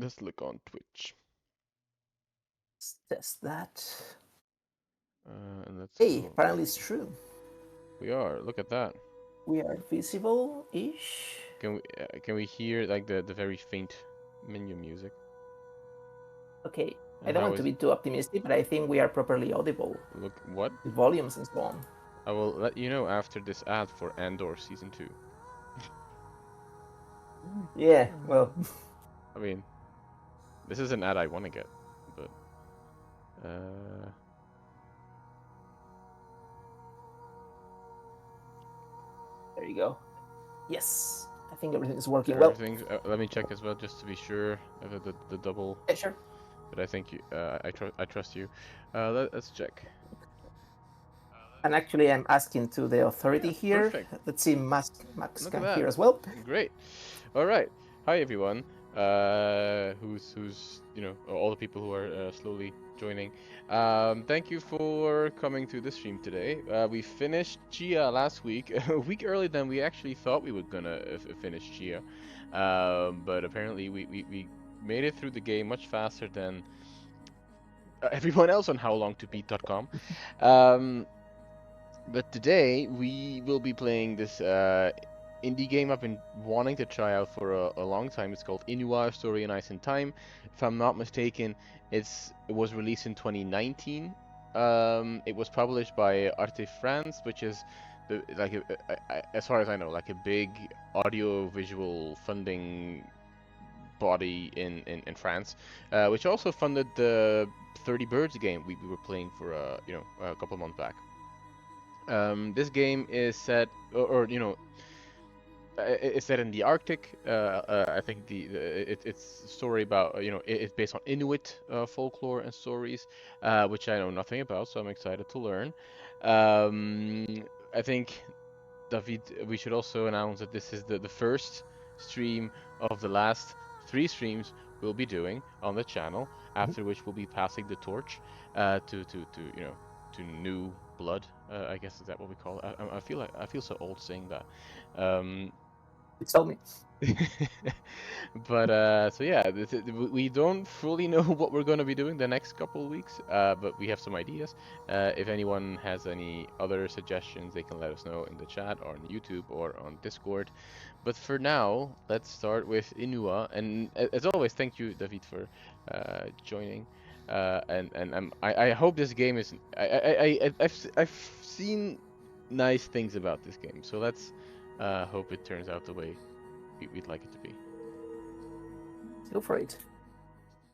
Let's look on Twitch. Let's test that. And let's Hey, go. apparently it's true. We are. Look at that. We are visible-ish. Can we hear like the very faint menu music? Okay, I And don't how want to is be too optimistic, but I think we are properly audible. look what? The volumes and so on. I will let you know after this ad for Andor season 2. Yeah, well, I mean, this is an ad I want to get, but uh, there you go. Yes, I think everything is working well. everything. Let me check as well just to be sure of the double. Yeah, sure. But I think you. I trust you. Let's check. And actually, I'm asking to the authority Yeah, here. perfect. Let's see, Max Look at can that. hear as well. Great. All right. Hi everyone. Who's all the people who are slowly joining. Thank you for coming to the stream today. We finished Chia last week, a week earlier than we actually thought we were gonna finish Chia. But apparently we made it through the game much faster than everyone else on howlongtobeat.com. Um, but today we will be playing this indie game I've been wanting to try out for a long time. It's called Inua Story in Ice and Time. If I'm not mistaken, it was released in 2019. It was published by Arte France, which is as far as I know, like a big audio visual funding body in France, which also funded the 30 Birds game we were playing for a couple months back. This game is set, or it's set in the Arctic. I think it's a story about it's based on Inuit folklore and stories, which I know nothing about, so I'm excited to learn. I think David, we should also announce that this is the first stream of the last 3 streams we'll be doing on the channel. After which we'll be passing the torch to new blood. I guess is that what we call it? I feel so old saying that. Um, You told me. but so yeah, we don't fully know what we're going to be doing the next couple of weeks, but we have some ideas. If anyone has any other suggestions, they can let us know in the chat or on YouTube or on Discord. But for now, let's start with Inua. And as always, thank you, David, for joining. I hope this game is. I've seen nice things about this game, so let's hope it turns out the way we'd like it to be. Go for it.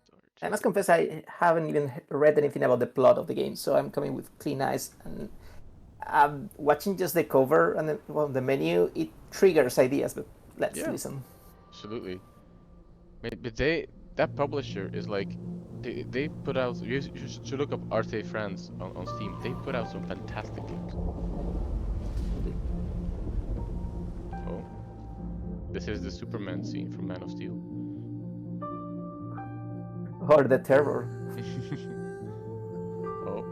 Start. I must confess, I haven't even read anything about the plot of the game, so I'm coming with clean eyes. And watching just the cover and the menu, it triggers ideas. But let's Yeah, listen. absolutely. But that publisher is like they put out. You should look up Arte France on Steam. They put out some fantastic games. Oh, this is the Superman scene from Man of Steel. Or the terror. Oh,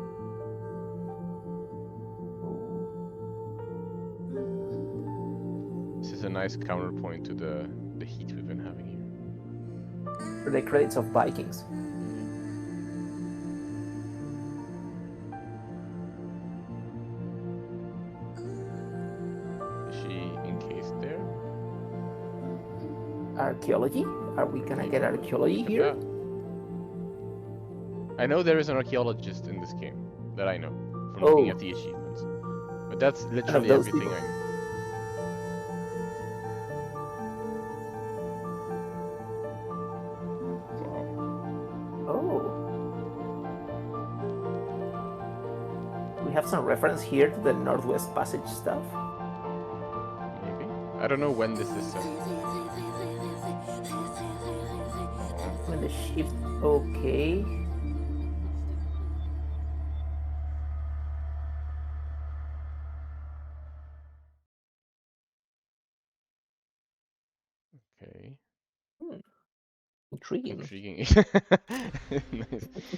this is a nice counterpoint to the heat we've been having here. Or the credits of Vikings. Is she encased there? Archaeology? Are we gonna get Yeah, archaeology look at here? that. I know there is an archaeologist in this game that I know from looking Oh, at the achievements, but that's one of literally those everything people. I know. Wow. Oh, we have some reference here to the Northwest Passage stuff. Maybe. I don't know when this is set. When the shift, okay. Okay. Hmm, intriguing. Intriguing.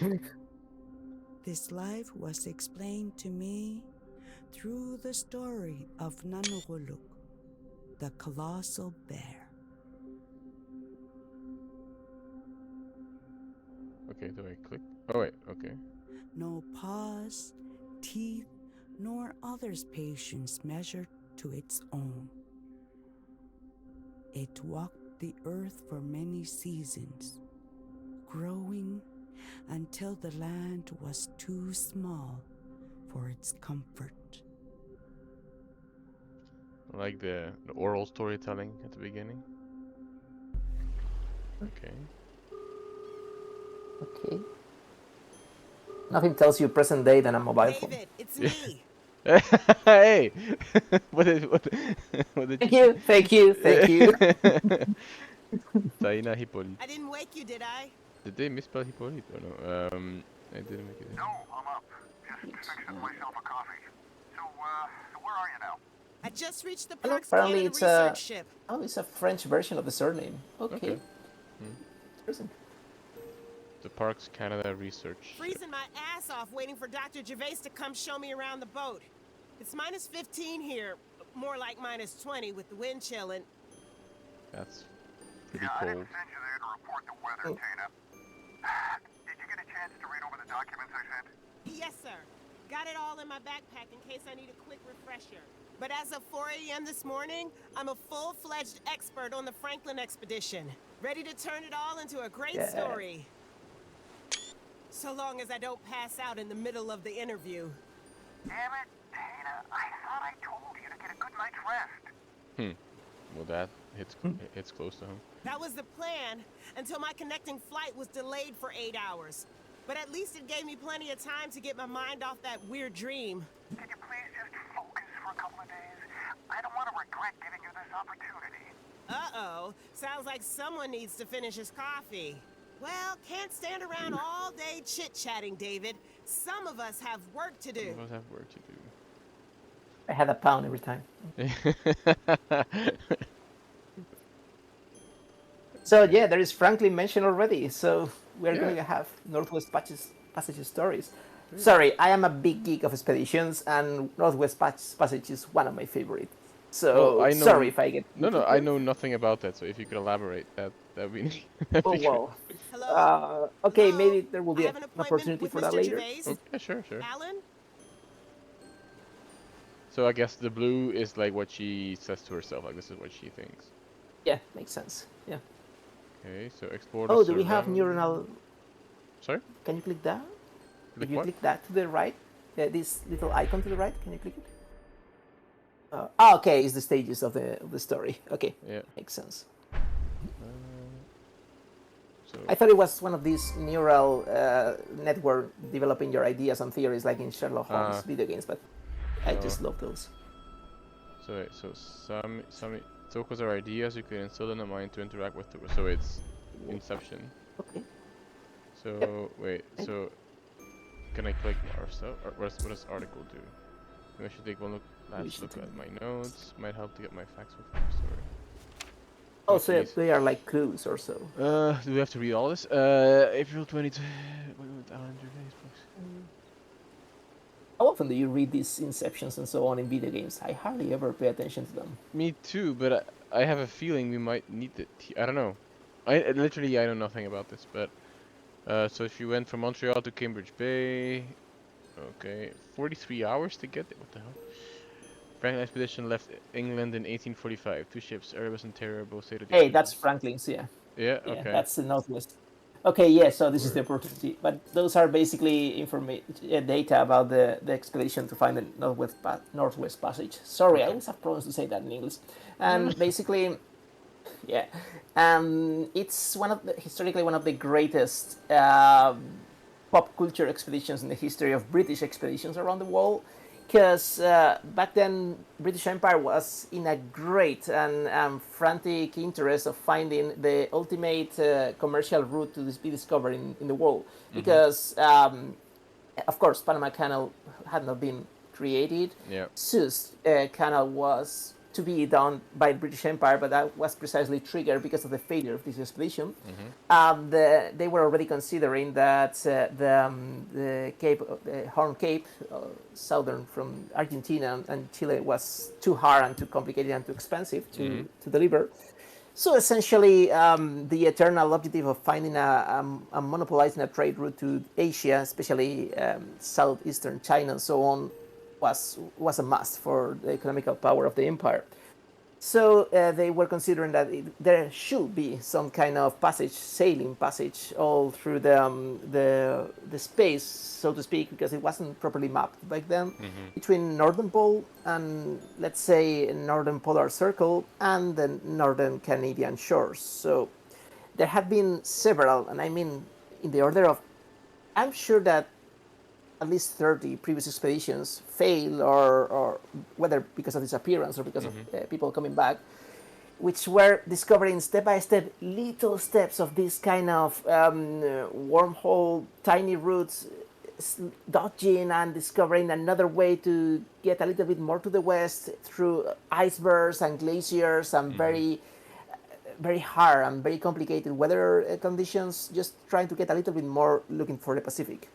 Nice. This life was explained to me through the story of Nanuguluk, the colossal bear. Okay, do I click? Oh wait, okay. No paws, teeth, nor others' patience measured to its own. It walked the earth for many seasons, growing until the land was too small for its comfort. I like the oral storytelling at the beginning. Okay. Okay. Nothing tells you present day than a mobile phone. David, it's Yeah. me. Hey, what did Thank you you, thank you, thank you. say? Taina Hippolyte. I didn't wake you, did I? Did they misspell Hippolyte or no? I didn't make it. No, I'm up. Just fixing myself a coffee. So where are you now? I just reached the Hello, Parks apparently Canada it's research a ship. it's a French version of the surname. Okay. Okay. Hmm. Interesting. The Parks Canada Research. Freezing my ass off waiting for Dr. Gervais to come show me around the boat. It's minus 15 here, more like minus 20 with the wind chilling. That's pretty Yeah, I cold. didn't send you there to report the weather, Tina. Did you get a chance to read over the documents I sent? Yes, sir. Got it all in my backpack in case I need a quick refresher. But as of 4 a.m. this morning, I'm a full-fledged expert on the Franklin expedition. Ready to turn it all into a great Yeah. story. So long as I don't pass out in the middle of the interview. Damn it, Tina. I thought I told you to get a good night's rest. Well, that hits close to home. That was the plan until my connecting flight was delayed for 8 hours. But at least it gave me plenty of time to get my mind off that weird dream. Can you please just focus for a couple of days? I don't want to regret giving you this opportunity. Uh-oh. Sounds like someone needs to finish his coffee. Well, can't stand around all day chit-chatting, David. Some of us have work to do. Some of us have work to I had a pound every time. do. So yeah, there is Franklin mentioned already. So we're Yeah. going to have Northwest Passage stories. Sorry, I am a big geek of expeditions, and Northwest Passage is one of my favorites. So Well, I know- sorry if I get No, I know nothing about that. So if you could elaborate, that'd be. that'd Oh be great. wow. Hello? Okay, Hello? maybe there will I be have an an appointment opportunity with for that Mr. later. Gervais. Okay, sure. Alan? So I guess the blue is like what she says to herself. Like this is what she thinks. Yeah, makes sense. Yeah. Okay, so explore the Oh, do we have surround- neuronal? Sorry? Can you click that? Click If you what? click that to the right, this little icon to the right, can you click it? Okay, it's the stages of the story. Okay, Yeah. makes sense. So I thought it was one of these neural network developing your ideas and theories like in Sherlock Holmes video games, but I no. just love those. some tokens are ideas you can instill in the mind to interact with. So it's Inception. Okay. So Yep. wait, so can I click more stuff? Or what does article do? Maybe I should take one last should look take at my notes. Might help to get my facts with the story. Oh, so Please. they are like clues or so. Do we have to read all this? April 22. How often do you read these inceptions and so on in video games? I hardly ever pay attention to them. Me too, but I have a feeling we might need it. I don't know. I know nothing about this, but so she went from Montreal to Cambridge Bay. Okay, 43 hours to get there. What the hell? Franklin expedition left England in 1845. Two ships, Erebus and Terror, both sailed. Hey, that's Franklin's, yeah. Yeah. Yeah, Okay. that's the Northwest. Okay, yeah, so this is the opportunity. But those are basically data about the expedition to find the Northwest Passage. Sorry, I always have problems to say that in English. And basically, yeah, it's historically one of the greatest pop culture expeditions in the history of British expeditions around the world. Because back then, British Empire was in a great and frantic interest of finding the ultimate commercial route to be discovered in the world. Because, of course, Panama Canal had not been created. Yeah. Suez Canal was to be done by the British Empire, but that was precisely triggered because of the failure of this expedition. They were already considering that the Horn Cape, southern from Argentina and Chile, was too hard and too complicated and too expensive to deliver. So essentially, the eternal objective of finding a monopolizing a trade route to Asia, especially southeastern China and so on, was a must for the economical power of the empire. So they were considering that there should be some kind of passage, sailing passage, all through the space, so to speak, because it wasn't properly mapped back then, between Northern Pole and, let's say, Northern Polar Circle and the Northern Canadian shores. So there have been several, and I mean, in the order of, I'm sure that at least 30 previous expeditions fail, or whether because of disappearance or because of people coming back, which were discovering step by step little steps of this kind of wormhole, tiny routes, dodging and discovering another way to get a little bit more to the west through icebergs and glaciers and very hard and very complicated weather conditions, just trying to get a little bit more looking for the Pacific.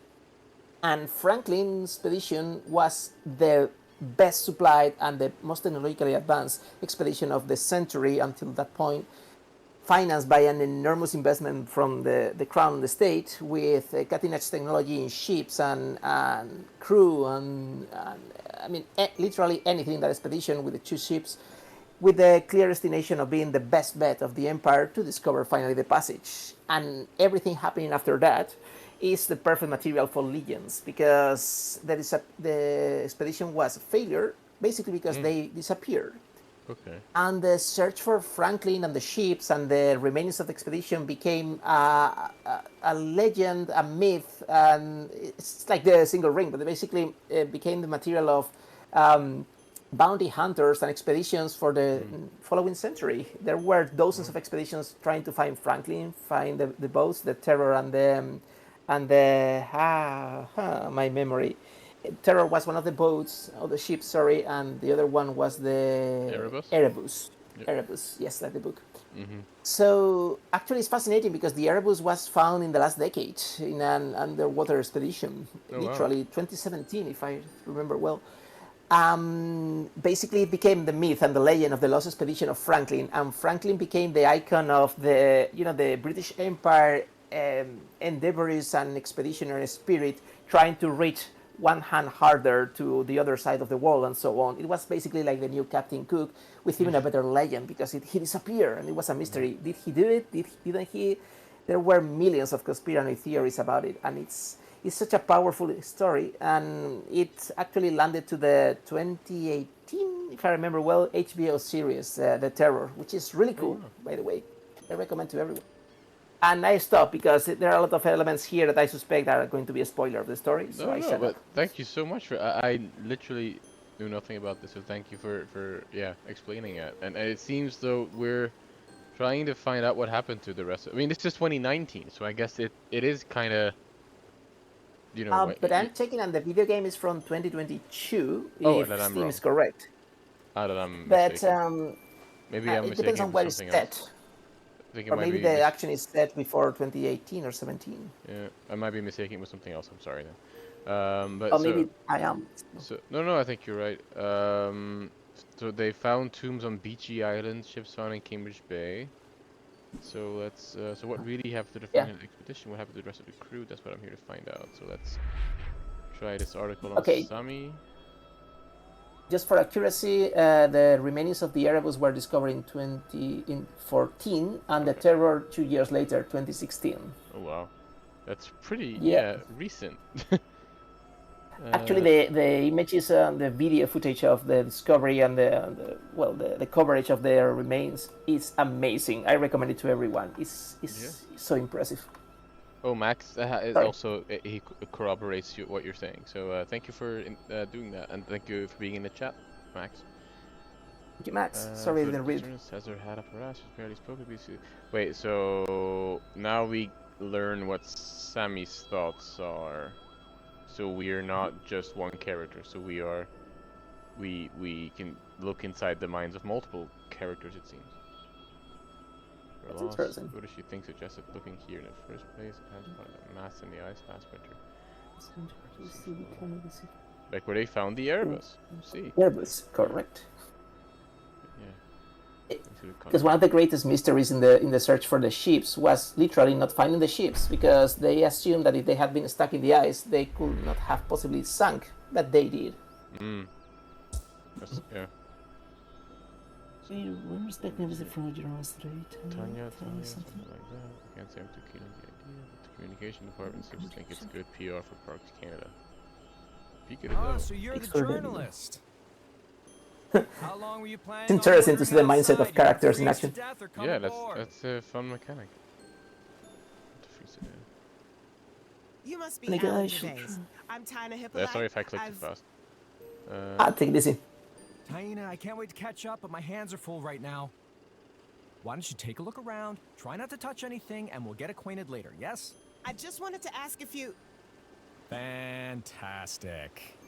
And Franklin's expedition was the best supplied and the most technologically advanced expedition of the century until that point, financed by an enormous investment from the crown and the state, with cutting-edge technology in ships and crew and I mean, literally anything in that expedition, with the 2 ships, with the clear destination of being the best bet of the empire to discover finally the passage. And everything happening after that is the perfect material for legends, because the expedition was a failure basically because they disappeared. Okay. And the search for Franklin and the ships and the remains of the expedition became a legend, a myth, and it's like the single ring, but basically it became the material of bounty hunters and expeditions for the following century. There were dozens of expeditions trying to find Franklin, find the boats, the Terror and the my memory. Terror was one of the boats, or the ships, sorry, and the other one was the Erebus? Erebus. Yep. Erebus, yes, that's the book. So actually, it's fascinating because the Erebus was found in the last decade in an underwater expedition, literally 2017, if I remember well. Basically, it became the myth and the legend of the lost expedition of Franklin, and Franklin became the icon of the British Empire endeavors and expeditionary spirit, trying to reach one hand harder to the other side of the world and so on. It was basically like the new Captain Cook with even a better legend, because he disappeared and it was a mystery. Did he do it? Didn't he? There were millions of conspiracy theories about it, and it's such a powerful story, and it actually landed to the 2018, if I remember well, HBO series, The Terror, which is really cool, by the way. I recommend to everyone. And I stopped because there are a lot of elements here that I suspect are going to be a spoiler of the story. So I shut But up. thank you so much for. I literally knew nothing about this, so thank you for explaining it. And it seems though we're trying to find out what happened to the rest. I mean, this is 2019, so I guess it is kind of, But I'm checking, and the video game is from 2022, Oh, if then I'm Steam wrong. is correct. That I'm But mistaken. Maybe I'm it depends mistaken on for where it's something set. else. I think it Or might maybe be the action is set before 2018 or 17. Yeah, I might be mistaken with something else. I'm sorry then. But Or so maybe I am. no, I think you're right. So they found tombs on beachy islands, ships found in Cambridge Bay. So let's. So what really happened to the Yeah. Franklin expedition? What happened to the rest of the crew? That's what I'm here to find out. So let's try this article on Okay. Sami. Just for accuracy, the remains of the Erebus were discovered in 2014, and the Terror 2 years later, 2016. Oh wow, that's pretty Yeah. recent. Actually, the images and the video footage of the discovery and the coverage of their remains is amazing. I recommend it to everyone. It's so impressive. Oh, Max is Sorry. also he corroborates what you're saying. So thank you for doing that, and thank you for being in the chat, Max. Thank you, Max. Sorry I didn't read. Has her had apparatus barely spoken. Wait, so now we learn what Sammy's thoughts are. So we are not just one character. So we can look inside the minds of multiple characters. It seems. That's interesting. What does she think suggested looking here in the first place? Mass in the ice last winter. Like where they found the Erebus. See. Erebus, correct. Yeah. into the Because one of the greatest mysteries in the search for the ships was literally not finding the ships, because they assumed that if they had been stuck in the ice, they could not have possibly sunk, but they did. Yeah. When respecting visit from a general straight. Tanya, something like that. I can't say I'm too keen on the idea, but the communication department seems to think it's good PR for Parks Canada. Peek at it Oh, though. so you're the Thanks for having me. journalist. How long were you planning It's on interesting to see the wandering mindset of outside? You characters in freeze to action. death or come Yeah, aboard? that's a fun mechanic. To freeze it in. You must be Like, Alan I should Gervais. I'm Tina Yeah, Hippolyte. sorry if I clicked I've... too fast. Take it easy. Taina, I can't wait to catch up, but my hands are full right now. Why don't you take a look around, try not to touch anything, and we'll get acquainted later, yes? I just wanted to ask if you... Fantastic.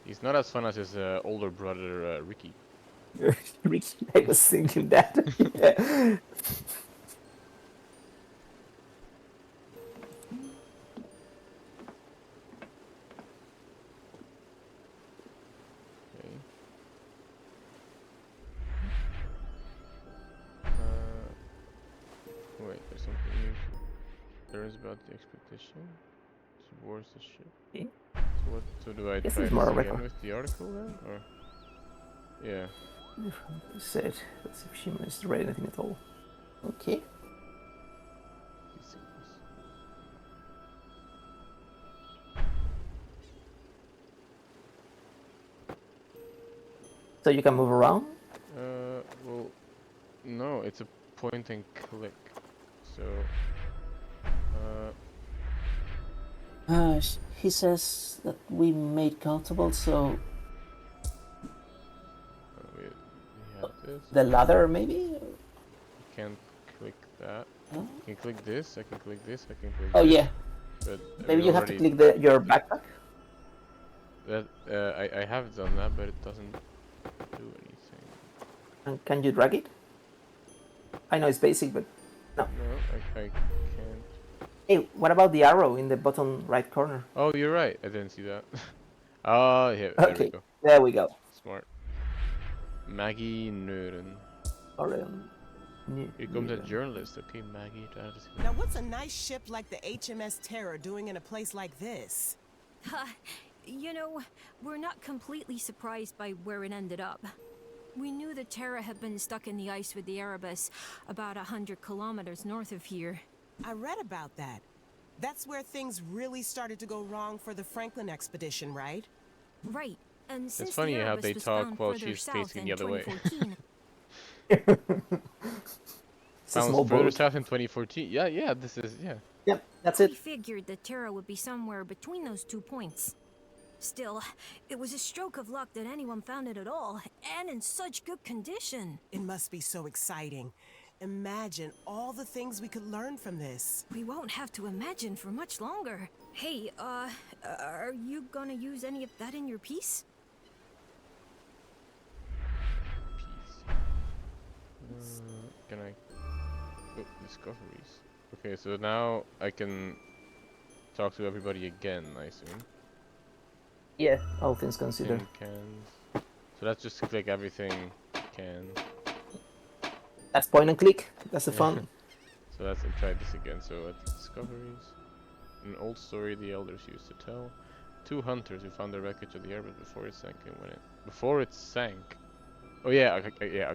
He's not as fun as his older brother Ricky. I was thinking that. Yeah. Okay. Wait, there's something new. There is about the expedition towards the ship. Okay. So what? So do I Guess try it's this more a again record. with the article then, or? Yeah. Said, let's see if she managed to write anything at all. Okay. These things. So you can move around. Well, no, it's a point and click. So, He says that we made comfortable, so we have this. the ladder maybe? You can't click that. Oh, I can click this. I can click this. I can click. oh this, yeah, But maybe we you have to already- click your backpack. That I have done that, but it doesn't do anything. And can you drag it? I know it's basic, but no. No, I can't. Hey, what about the arrow in the bottom right corner? Oh, you're right. I didn't see that. Oh, yeah. There we Okay, go. there we go. Smart. Maggie Nuren. Orion. Here comes a journalist. Okay, Maggie. Now, what's a nice ship like the HMS Terror doing in a place like this? You know, we're not completely surprised by where it ended up. We knew the Terra had been stuck in the ice with the Erebus about 100 kilometers north of here. I read about that. That's where things really started to go wrong for the Franklin expedition, right? Right. And since funny the how Erebus they was talk found while further she's south facing in the other way. 2014, It's a small Found further boat. south in 2014. Yeah. This is Yep, that's we it. figured the Terra would be somewhere between those 2 points. Still, it was a stroke of luck that anyone found it at all, and in such good condition. It must be so exciting. Imagine all the things we could learn from this. We won't have to imagine for much longer. Hey, are you gonna use any of that in your piece? peace. Can I? Oh, discoveries. Okay, so now I can talk to everybody again, I assume. Yeah, all things considered. In cans. So let's just click everything. Can. That's point and click. That's the fun. So let's try this again. So at discoveries, an old story the elders used to tell. Two hunters who found the wreckage of the airboat before it sank and before it sank. Oh yeah, yeah.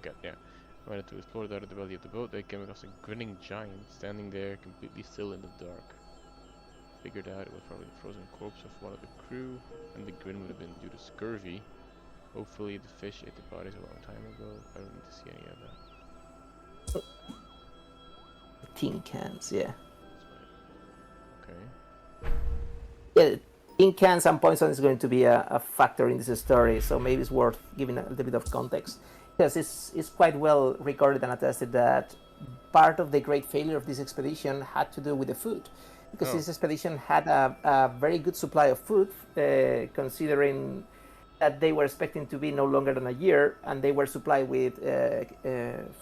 When to explore out of the belly of the boat, they came across a grinning giant standing there, completely still in the dark. Figured out it was probably the frozen corpse of one of the crew, and the grin would have been due to scurvy. Hopefully, the fish ate the bodies a long time ago. I don't need to see any of that. Tin cans, yeah. That's right. Okay. Yeah, tin cans and poison is going to be a factor in this story, so maybe it's worth giving a little bit of context. Because it's quite well recorded and attested that part of the great failure of this expedition had to do with the food. Because this expedition had a very good supply of food, considering that they were expecting to be no longer than a year, and they were supplied with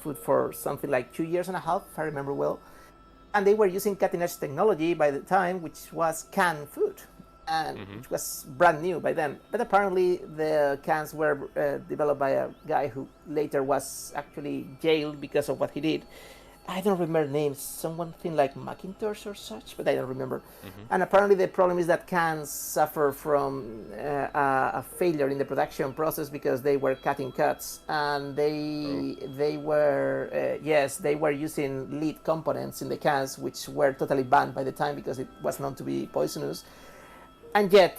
food for something like 2.5 years, if I remember well. And they were using cutting-edge technology by the time, which was canned food. and which was brand new by then. But apparently the cans were developed by a guy who later was actually jailed because of what he did. I don't remember names, something like Macintosh or such, but I don't remember. And apparently the problem is that cans suffer from a failure in the production process because they were cutting cuts, and they were using lead components in the cans, which were totally banned by the time because it was known to be poisonous. And yet,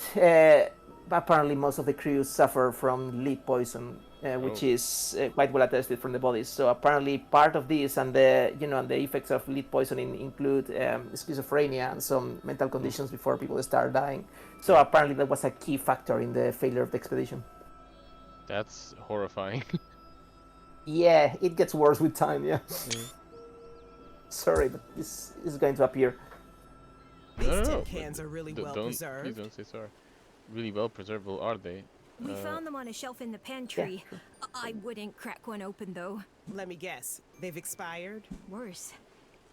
apparently most of the crew suffer from lead poison, which is quite well attested from the bodies. So apparently part of this and the the effects of lead poisoning include schizophrenia and some mental conditions before people start dying. So apparently that was a key factor in the failure of the expedition. That's horrifying. Yeah, it gets worse with time. Yeah. Sorry, but this is going to appear. These tin cans are really well preserved. Please don't say sorry. Really well preserved, well, are they? We found them on a shelf in the pantry. I wouldn't crack one open, though. Let me guess. They've expired? Worse.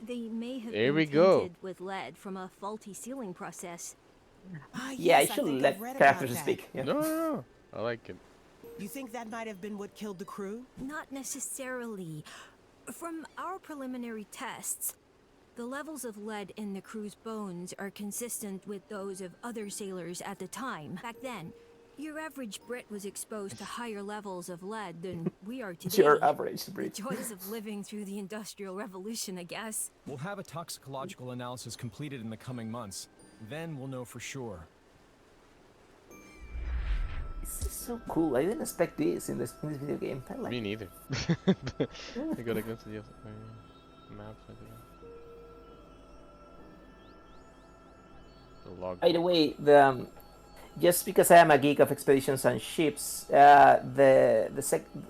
They may have There been we go. tainted with lead from a faulty sealing process. Yeah, I Yes, should think let I've read characters about that. speak. Yeah. No. I like it. You think that might have been what killed the crew? Not necessarily. From our preliminary tests, the levels of lead in the crew's bones are consistent with those of other sailors at the time. Back then, your average Brit was exposed to higher levels of lead than we are today. Your average Brit. Joys of living through the Industrial Revolution, I guess. We'll have a toxicological analysis completed in the coming months. Then we'll know for sure. This is so cool. I didn't expect this in this video game. I like Me it. neither. I got against the maps. The log. By the way, just because I am a geek of expeditions and ships, the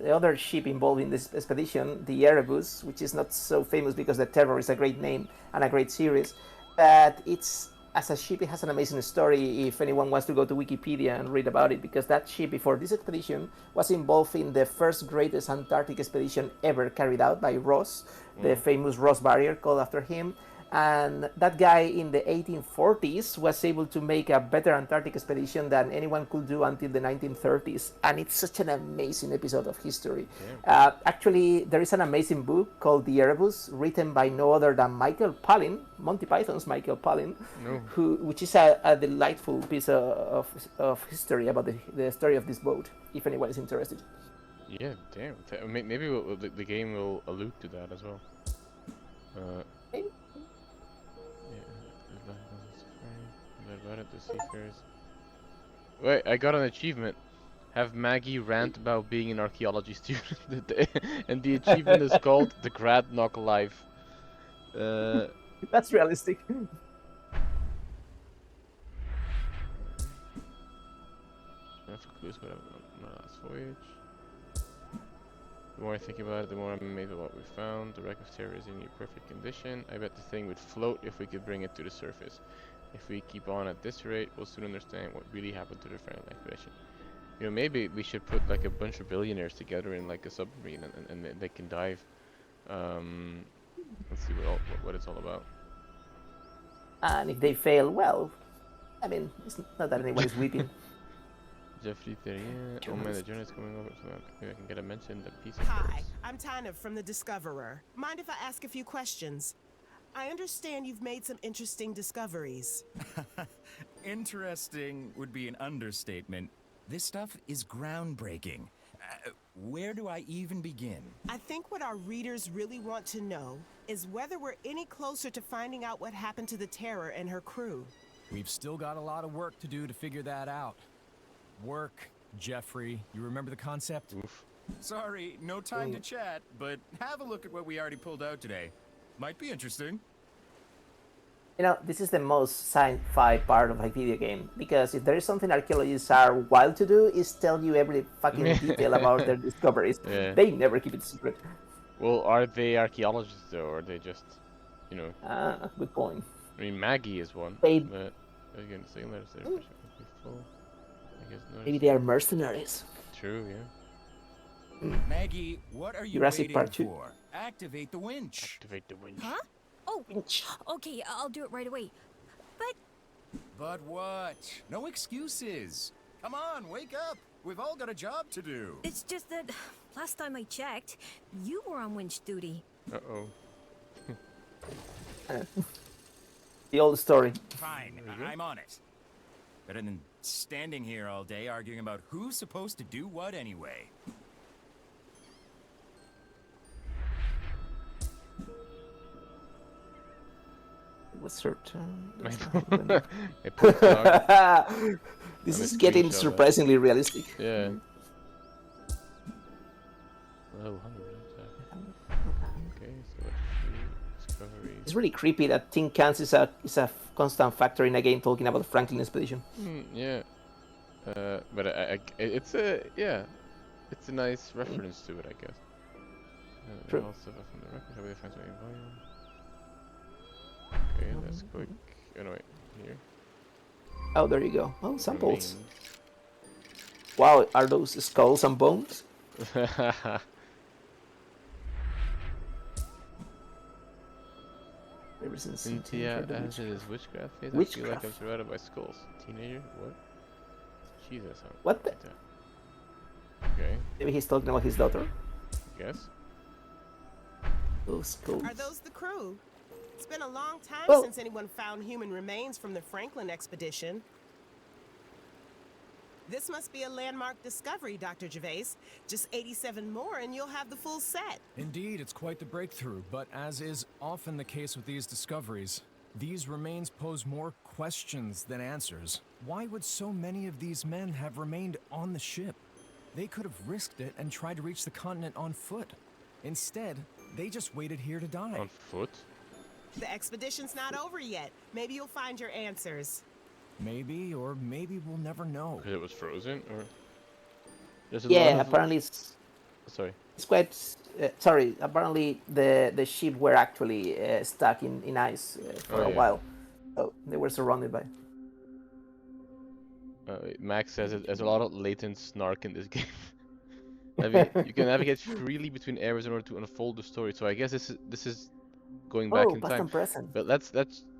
other ship involved in this expedition, the Erebus, which is not so famous because the Terror is a great name and a great series, but it's as a ship it has an amazing story if anyone wants to go to Wikipedia and read about it, because that ship before this expedition was involved in the first greatest Antarctic expedition ever carried out by Ross, the famous Ross Barrier called after him. And that guy in the 1840s was able to make a better Antarctic expedition than anyone could do until the 1930s. And it's such an amazing episode of history. Actually, there is an amazing book called The Erebus, written by no other than Michael Palin, Monty Python's Michael Palin, which is a delightful piece of history about the story of this boat, if anyone is interested. Yeah, damn. Maybe the game will allude to that as well. Maybe. About it, the seafarers. Wait, I got an achievement. Have Maggie rant about being an archaeology student, and the achievement is called the Grad Knock Life. That's realistic. Enough for clues about my last voyage. The more I think about it, the more I'm amazed at what we found. The wreck of Terror is in near perfect condition. I bet the thing would float if we could bring it to the surface. If we keep on at this rate, we'll soon understand what really happened to the Franklin expedition. You know, maybe we should put like a bunch of billionaires together in like a submarine, and they can dive. Let's see what it's all about. And if they fail, well, I mean, it's not that anyone is weeping. Jeffrey Terrier. Oh man, the journalist coming over, so maybe I can get a mention. The piece. Hi, I'm Tina from The Discoverer. Mind if I ask a few questions? I understand you've made some interesting discoveries. Interesting would be an understatement. This stuff is groundbreaking. Where do I even begin? I think what our readers really want to know is whether we're any closer to finding out what happened to the Terror and her crew. We've still got a lot of work to do to figure that out. Work, Jeffrey. You remember the concept? Oof. Sorry, no time to chat, but have a look at what we already pulled out today. Might be interesting. You know, this is the most sci-fi part of a video game, because if there is something archaeologists are wild to do, is tell you every fucking detail about their discoveries. Yeah. They never keep it secret. Well, are they archaeologists though, or are they just, you know? Good point. I mean, Maggie is one. They- But again, saying letters there. Full. I guess no. Maybe they are mercenaries. True, yeah. Maggie, what are you Jurassic waiting Park 2. for? Activate the winch. Activate the winch. Huh? Oh, okay, I'll do it right away. But But what? No excuses. Come on, wake up. We've all got a job to do. It's just that last time I checked, you were on winch duty. Uh-oh. The old story. Fine, I'm on it. Better than standing here all day arguing about who's supposed to do what anyway. What's her turn? I put dog. This Let is me getting screenshot that. surprisingly realistic. Yeah. Well, 100 Okay, so let's see. Discoveries. It's really creepy that tin cans is a constant factor in a game talking about the Franklin expedition. Yeah. But it's it's a nice reference to it, I guess. True. Also from the record, how we find something volume. Okay, that's quick. Oh no, wait, here. Oh, there you go. Oh, samples. Remains. Wow, are those skulls and bones? Cynthia as it is witchcraft phase. I feel like Witchcraft. I'm surrounded by skulls. Teenager? What? Jesus. What the? Okay, Maybe he's talking about his daughter. guess. Those skulls. Are those the crew? It's been a long time Well- since anyone found human remains from the Franklin expedition. This must be a landmark discovery, Dr. Gervais. Just 87 more and you'll have the full set. Indeed, it's quite the breakthrough, but as is often the case with these discoveries, these remains pose more questions than answers. Why would so many of these men have remained on the ship? They could have risked it and tried to reach the continent on foot. Instead, they just waited here to die. On foot? The expedition's not over yet. Maybe you'll find your answers. Maybe, or maybe we'll never know. Because it was frozen, or? There's a lot Yeah, of... apparently Sorry. it's quite. Sorry, apparently the ship were actually stuck in ice for a yeah. while. So they were surrounded by. Max says there's a lot of latent snark in this game. You can navigate freely between areas in order to unfold the story. So I guess this is going back in past time. and present. But let's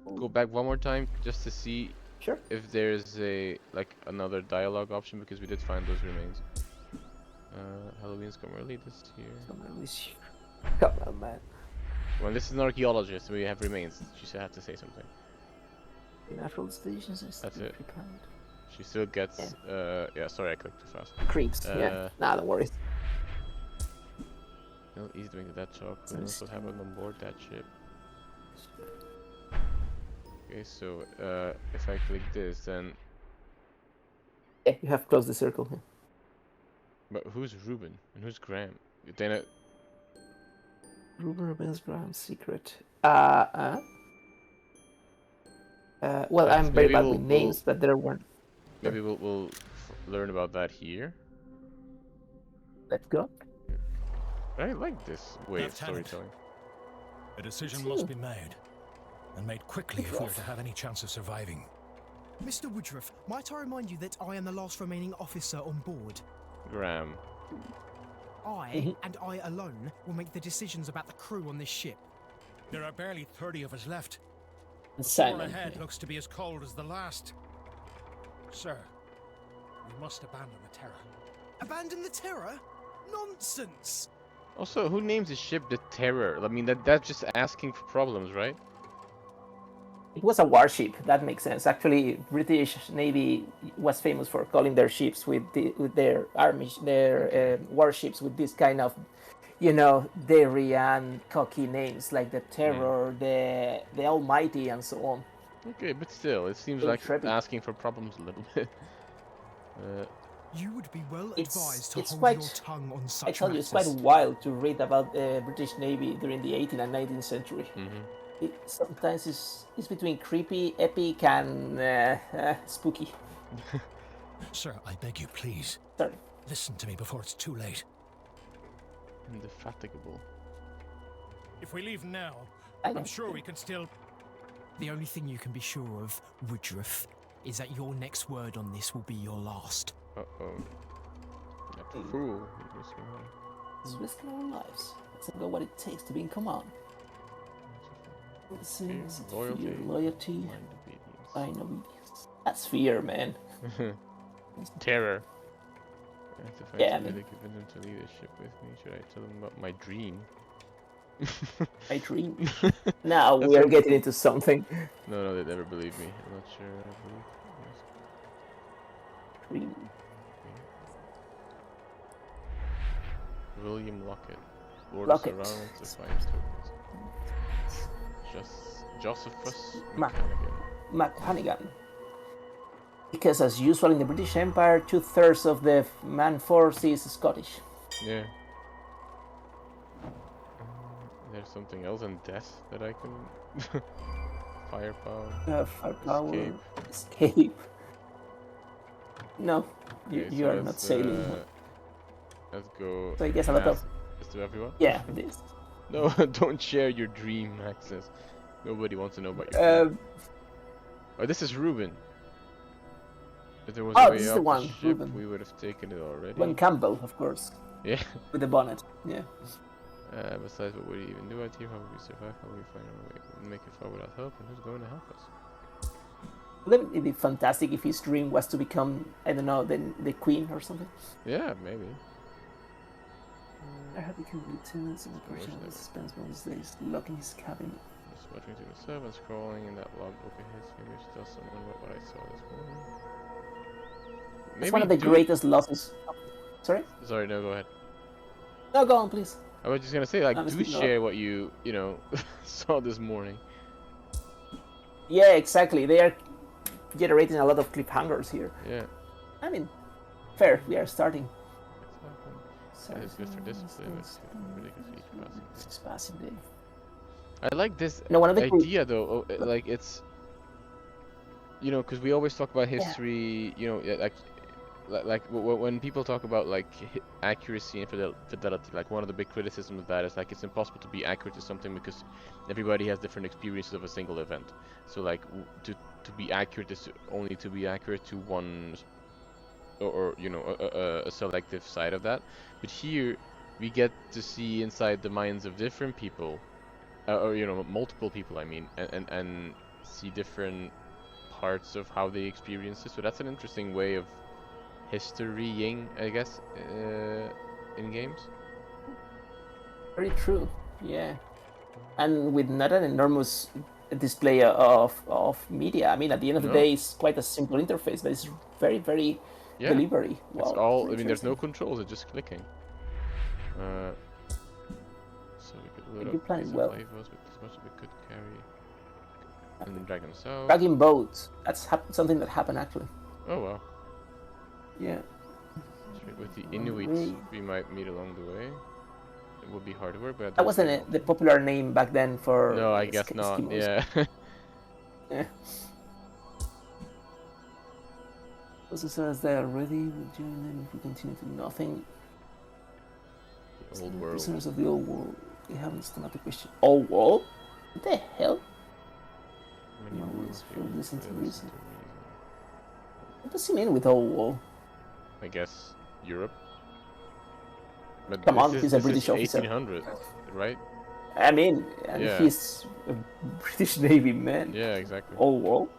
go back one more time just to see Sure. if there's another dialogue option, because we did find those remains. Halloween's come early this year. Come on, man. Well, this is an archaeologist. We have remains. She should have to say something. Natural stations. That's it. She still gets. Yeah. Sorry, I clicked too fast. Creeps. Yeah. Nah, don't worry. No, he's doing that talk. Who knows what happened on board that ship? Okay, so if I click this, then. Yeah, you have closed the circle here. But who's Ruben and who's Graham? Dana. Ruben's Graham's secret. Well, I'm very maybe bad with names, but there weren't. Maybe we'll learn about that here. Let's go. I like this way of Lieutenant. storytelling. A decision must be made, and made quickly if we're to have any chance of surviving. Mr. Woodruff, might I remind you that I am the last remaining officer on board? Graham. I, and I alone, will make the decisions about the crew on this ship. There are barely 30 of us left. The floor Simon. ahead looks to be as cold as the last. Sir, we must abandon the Terror. Abandon the Terror? Nonsense! Also, who names his ship the Terror? I mean, that's just asking for problems, right? It was a warship. That makes sense. Actually, British Navy was famous for calling their ships with their warships with this kind of, daring and cocky names like the Terror, the Almighty, and so on. Okay, but still, it seems Very like intrepid. asking for problems a little bit. You would be well It's- advised to it's hold quite- your tongue on such I tell you, matters. it's quite wild to read about the British Navy during the 18th and 19th century. It sometimes is between creepy, epic, and spooky. Sir, I beg you, please, Sorry. listen to me before it's too late. Indefatigable. If we leave now, I I'm know. sure we can still... The only thing you can be sure of, Woodruff, is that your next word on this will be your last. Uh-oh. That fool. He's risking money. It's risking our lives. Let's go what it takes to be in command. This is Loyalty. loyalty, Blind obedience. blind obedience. That's fear, man. Terror. I have to find Yeah, somebody man. to convince them to leave this ship with me. Should I tell them about my dream? My dream. Now That's we are so getting cool. into something. No, they never believe me. I'm not sure. I believe. Yes. Dream. William Lockett. Lord Lockett. of Surrounds, Defiance Tokens. Josephus Ma- McCannigan. McHanigan. Because as usual in the British Empire, 2/3 of the man force is Scottish. Yeah. There's something else in death that I can... Firepower. Firepower. Escape. Escape. No, Okay, you so are not sailing. Let's go. So I guess a lot of... Let's do everyone? Yeah, this. No, don't share your dream access. Nobody wants to know about your dream. Oh, this is Ruben. If there was a way this is off the one, the ship, Ruben. we would have taken it already. When Campbell, of course. Yeah. With the bonnet. Yeah. Besides, what would he even do out here? How would we survive? How would we find our way? Make it far without help? And who's going to help us? Wouldn't it be fantastic if his dream was to become, I don't know, the queen or something? Yeah, maybe. I have become lieutenants in operation that spends most days locked in his cabin. Just watching to the servants crawling in that logbook of his fingers tells someone what I saw this morning. It's one of the greatest losses. Sorry? Sorry, no, go ahead. No, go on, please. I was just gonna say, like, Honestly, do no. share what you know, saw this morning. Yeah, exactly. They are generating a lot of cliffhangers here. Yeah. I mean, fair. We are starting. It's good for discipline. It's ridiculous each passing day. I like this One of the idea though. Like it's, you know, because we always talk about history. You know, like when people talk about like accuracy and fidelity, like one of the big criticisms of that is like it's impossible to be accurate to something because everybody has different experiences of a single event. So like to be accurate is only to be accurate to one, or you know, a selective side of that. But here we get to see inside the minds of different people, or you know, multiple people. I mean, and see different parts of how they experience it. So that's an interesting way of historying, I guess, in games. Very true. Yeah, and with not an enormous display of media. I mean, at the end of the day, it's quite a simple interface, but it's very, very delivery. Wow. It's all. I mean, there's no controls. It's just clicking. So we could load up plan these well. with as much as we could carry, and then drag them south. Dragging boats. That's something that happened actually. Oh wow. Yeah. With the Inuits, we might meet along the way. It would be hard work, but that wasn't the popular name back then for. No, I guess not. Eskimos. Yeah. Yeah. Also says they are ready. We'll join them if we continue to do nothing. The old world. Prisoners of the old world. They haven't stomached the question. Old world? What the hell? Many worlds for listen to reason. reason. What does he mean with old world? I guess Europe. But Come on, this he's a is British officer. 1800, right? I mean, and he's a British Navy man. Yeah, exactly. Old world.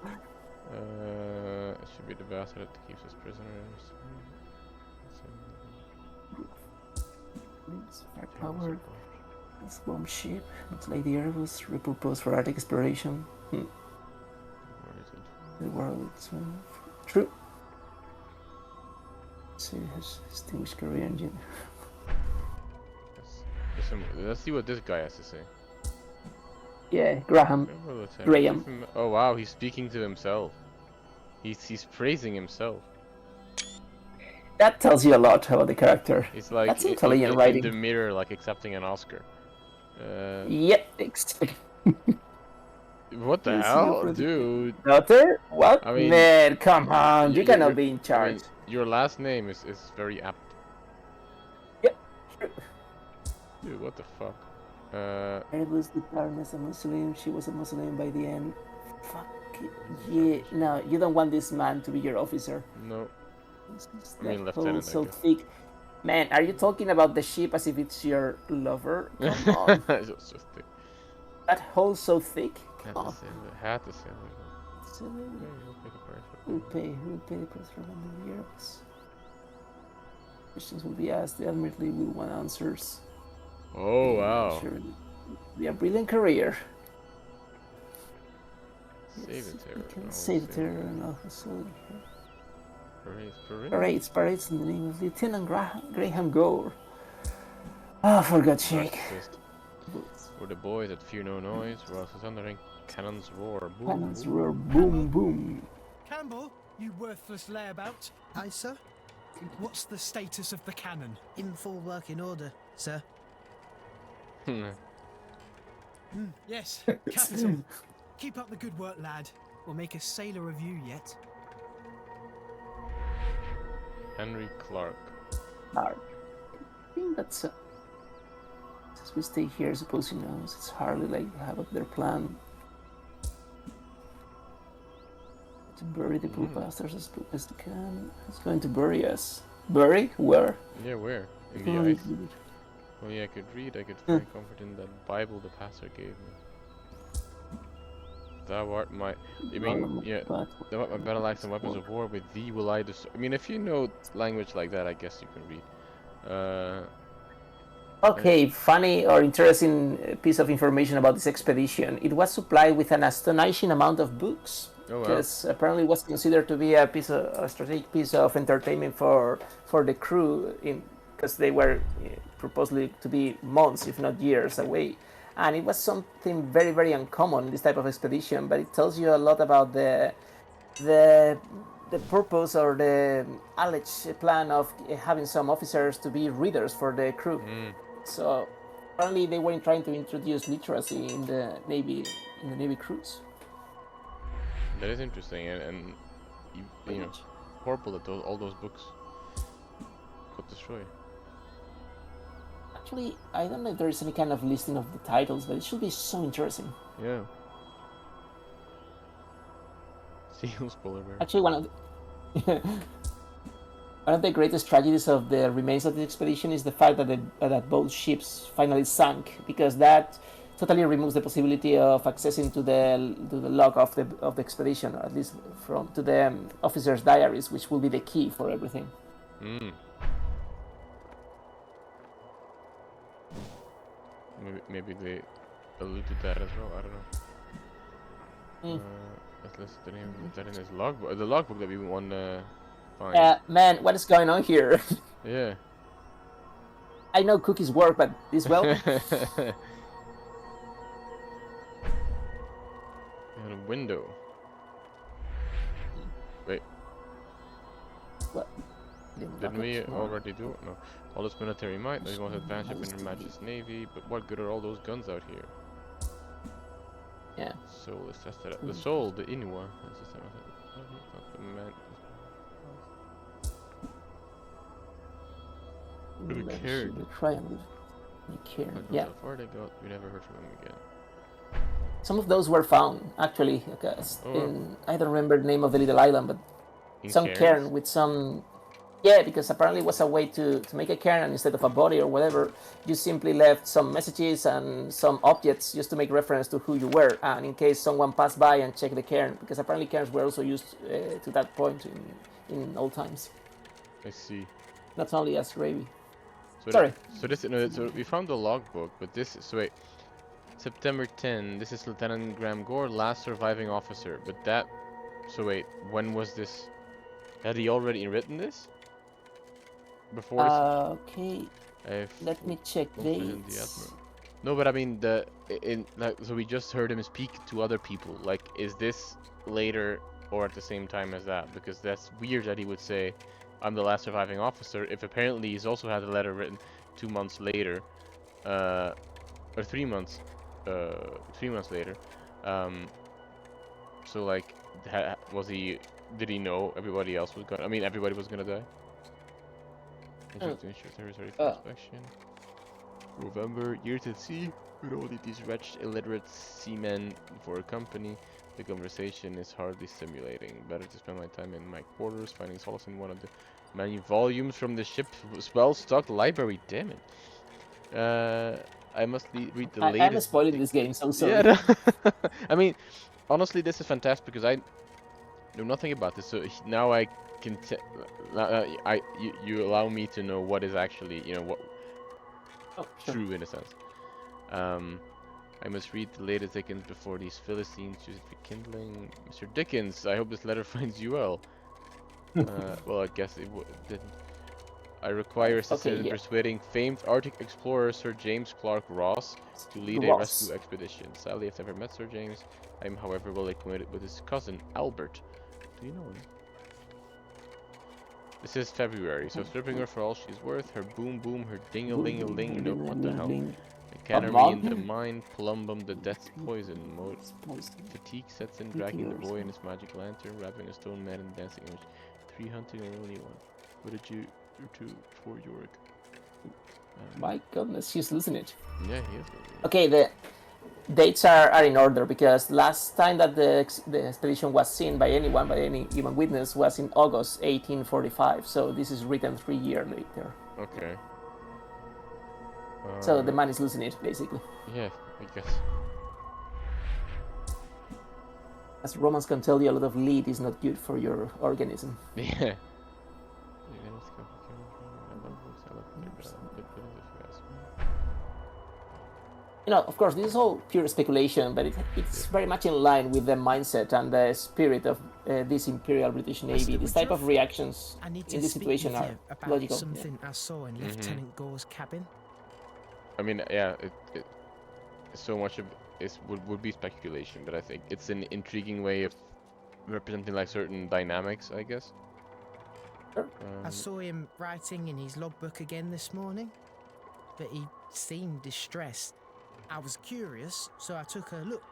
It should be the bastard that keeps us prisoners. Firepower. This bomb ship. It's Lady Erebus. Repurposed for Arctic exploration. The world is true. So it has distinguished career engine. Let's see what this guy has to say. Yeah, Graham. Oh wow, he's speaking to himself. He's praising himself. That tells you a lot about the character. It's like that's intelligent writing. In the mirror, like accepting an Oscar. Yep, exactly. What the hell, dude? Daughter? What? I mean, man, come on, you cannot be in charge. I mean, your last name is very apt. Yep. Dude, what the fuck? Erebus declared as a Muslim. She was a Muslim by the end. Fuck it. Yeah, no, you don't want this man to be your officer. No. I mean, lieutenant. So thick. Man, are you talking about the ship as if it's your lover? Come on. It's so thick. That hole so thick. Come on. Had to say So Okay, we'll pay the price. we'll pay the price for 1 year. Questions will be asked. The admittedly will want answers. Oh, wow. Sure, it'll be a brilliant career. Save it there. Save the terror and all facility. Parades. Parades in the name of Lieutenant Graham Gore. Oh, for God's sake. For the boys that fear no noise, whilst the thundering cannons roar. Boom, Cannons boom. roar, boom, boom. Campbell, you worthless layabout. Aye, sir? What's the status of the cannon? In full working order, sir. Yes, capital. Keep up the good work, lad. We'll make a sailor of you yet. Henry Clark. I think that's since we stay here, suppose he knows it's hardly like to have up their plan to bury the poor bastards as quick as they can. He's going to bury us. Bury? Where? Yeah, where? In Oh, the ice. Well, yeah, I could read. I could find comfort in that Bible the pastor gave me. Thou art my... I mean, yeah, thou art my battle axe and weapons of war. With thee will I destroy... I mean, if you know language like that, I guess you can read. Okay, funny or interesting piece of information about this expedition. It was supplied with an astonishing amount of books. Oh, wow. Because apparently it was considered to be a strategic piece of entertainment for the crew, because they were supposedly to be months, if not years, away. And it was something very, very uncommon in this type of expedition. But it tells you a lot about the purpose or the alleged plan of having some officers to be readers for the crew. So apparently they were trying to introduce literacy in the Navy crews. That is interesting, and you know, horrible that all those books got destroyed. Actually, I don't know if there is any kind of listing of the titles, but it should be so interesting. Yeah. Seals polar bear. Actually, one of the greatest tragedies of the remains of the expedition is the fact that both ships finally sank, because that totally removes the possibility of accessing to the log of the expedition, or at least to the officers' diaries, which will be the key for everything. Maybe they alluded to that as well. I don't know. Let's listen to him. Is that in his logbook? The logbook that we want to find. Man, what is going on here? Yeah. I know cookies work, but this well. And a window. Wait. What? Didn't we already do it? No. All this military might, they want to advance up in Her Majesty's Navy, but what good are all those guns out here? Yeah. So let's test that out. The soul, the Inua. That's the not the man. The cairn. The triangle. The cairn. Yeah. How far they got, we never heard from them again. Some of those were found, actually. I don't remember the name of the little island, but some cairn with some... Yeah, because apparently it was a way to make a cairn, and instead of a body or whatever, you simply left some messages and some objects just to make reference to who you were, and in case someone passed by and checked the cairn, because apparently cairns were also used to that point in old times. I see. Not only as gravy. So Sorry. So we found the logbook, but this... So wait. September 10, this is Lieutenant Graham Gore, last surviving officer, but that... So wait, when was this? Had he already written this? Before this? Okay. Let me check dates. No, but I mean, so we just heard him speak to other people. Like, is this later or at the same time as that? Because that's weird that he would say, I'm the last surviving officer, if apparently he's also had a letter written 2 months later, or 3 months later. So like, did he know everybody else was gonna, everybody was gonna die? Territory for inspection. November, year to sea, with all these wretched, illiterate seamen for a company. The conversation is hardly stimulating. Better to spend my time in my quarters, finding solace in one of the many volumes from the ship's well-stocked library. Damn it. I must read the I'm latest. spoiling this game, so sorry. Yeah, no. I mean, honestly, this is fantastic because I know nothing about this, so now I can. You allow me to know what is actually, what Oh, sure. true in a sense. I must read the latest Dickens before these Philistines use it for kindling. Mr. Dickens, I hope this letter finds you well. Well, I guess it didn't. I require assistance in persuading famed Arctic explorer Sir James Clark Ross to lead a rescue expedition. Sadly, I've never met Sir James. I am, however, well acquainted with his cousin, Albert. Do you know him? This is February, so stripping her for all she's worth, her boom boom, her ding-a-ling-a-ling, nope, what the hell? The cannery in the mine, plumbum, the death's poison. Fatigue sets in, dragging the boy in his magic lantern, wrapping a stone man in dancing image. 3 hunting and only one. What did you do for Yorick? My goodness, he's losing it. Yeah, he is. Okay, the dates are in order because last time that the expedition was seen by anyone, by any human witness, was in August 1845. So this is written 3 years later. Okay. So the man is losing it, basically. Yeah, I guess. As Romans can tell you, a lot of lead is not good for your organism. Yeah. Of course, this is all pure speculation, but it's very much in line with the mindset and the spirit of this Imperial British Navy. This type of reactions in this situation are logical. Something I saw in Lieutenant Gore's cabin. I mean, yeah, so much of it would be speculation, but I think it's an intriguing way of representing like certain dynamics, I guess. I saw him writing in his logbook again this morning, but he seemed distressed. I was curious, so I took a look.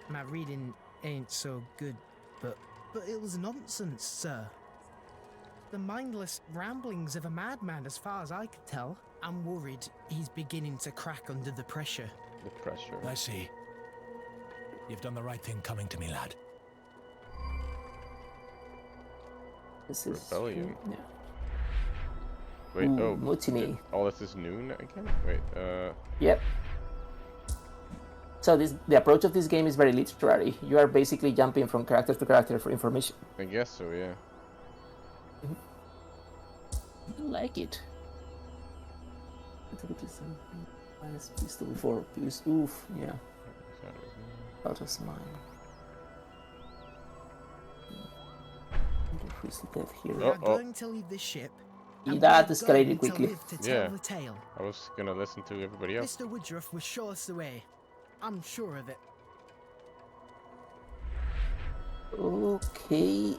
My reading ain't so good, but it was nonsense, sir. The mindless ramblings of a madman, as far as I could tell. I'm worried he's beginning to crack under the pressure. The pressure. I see. You've done the right thing coming to me, lad. This is rebellion. Yeah. Wait, mutiny. All this is noon again? Wait, Yep. So the approach of this game is very literary. You are basically jumping from character to character for information. I guess so, yeah. I like it. Pistol before oof, yeah. Out of mine. We are going to leave this ship. That escalated quickly. Yeah. I was gonna listen to everybody else. Mr. Woodruff will show us the way. I'm sure of it. Okay.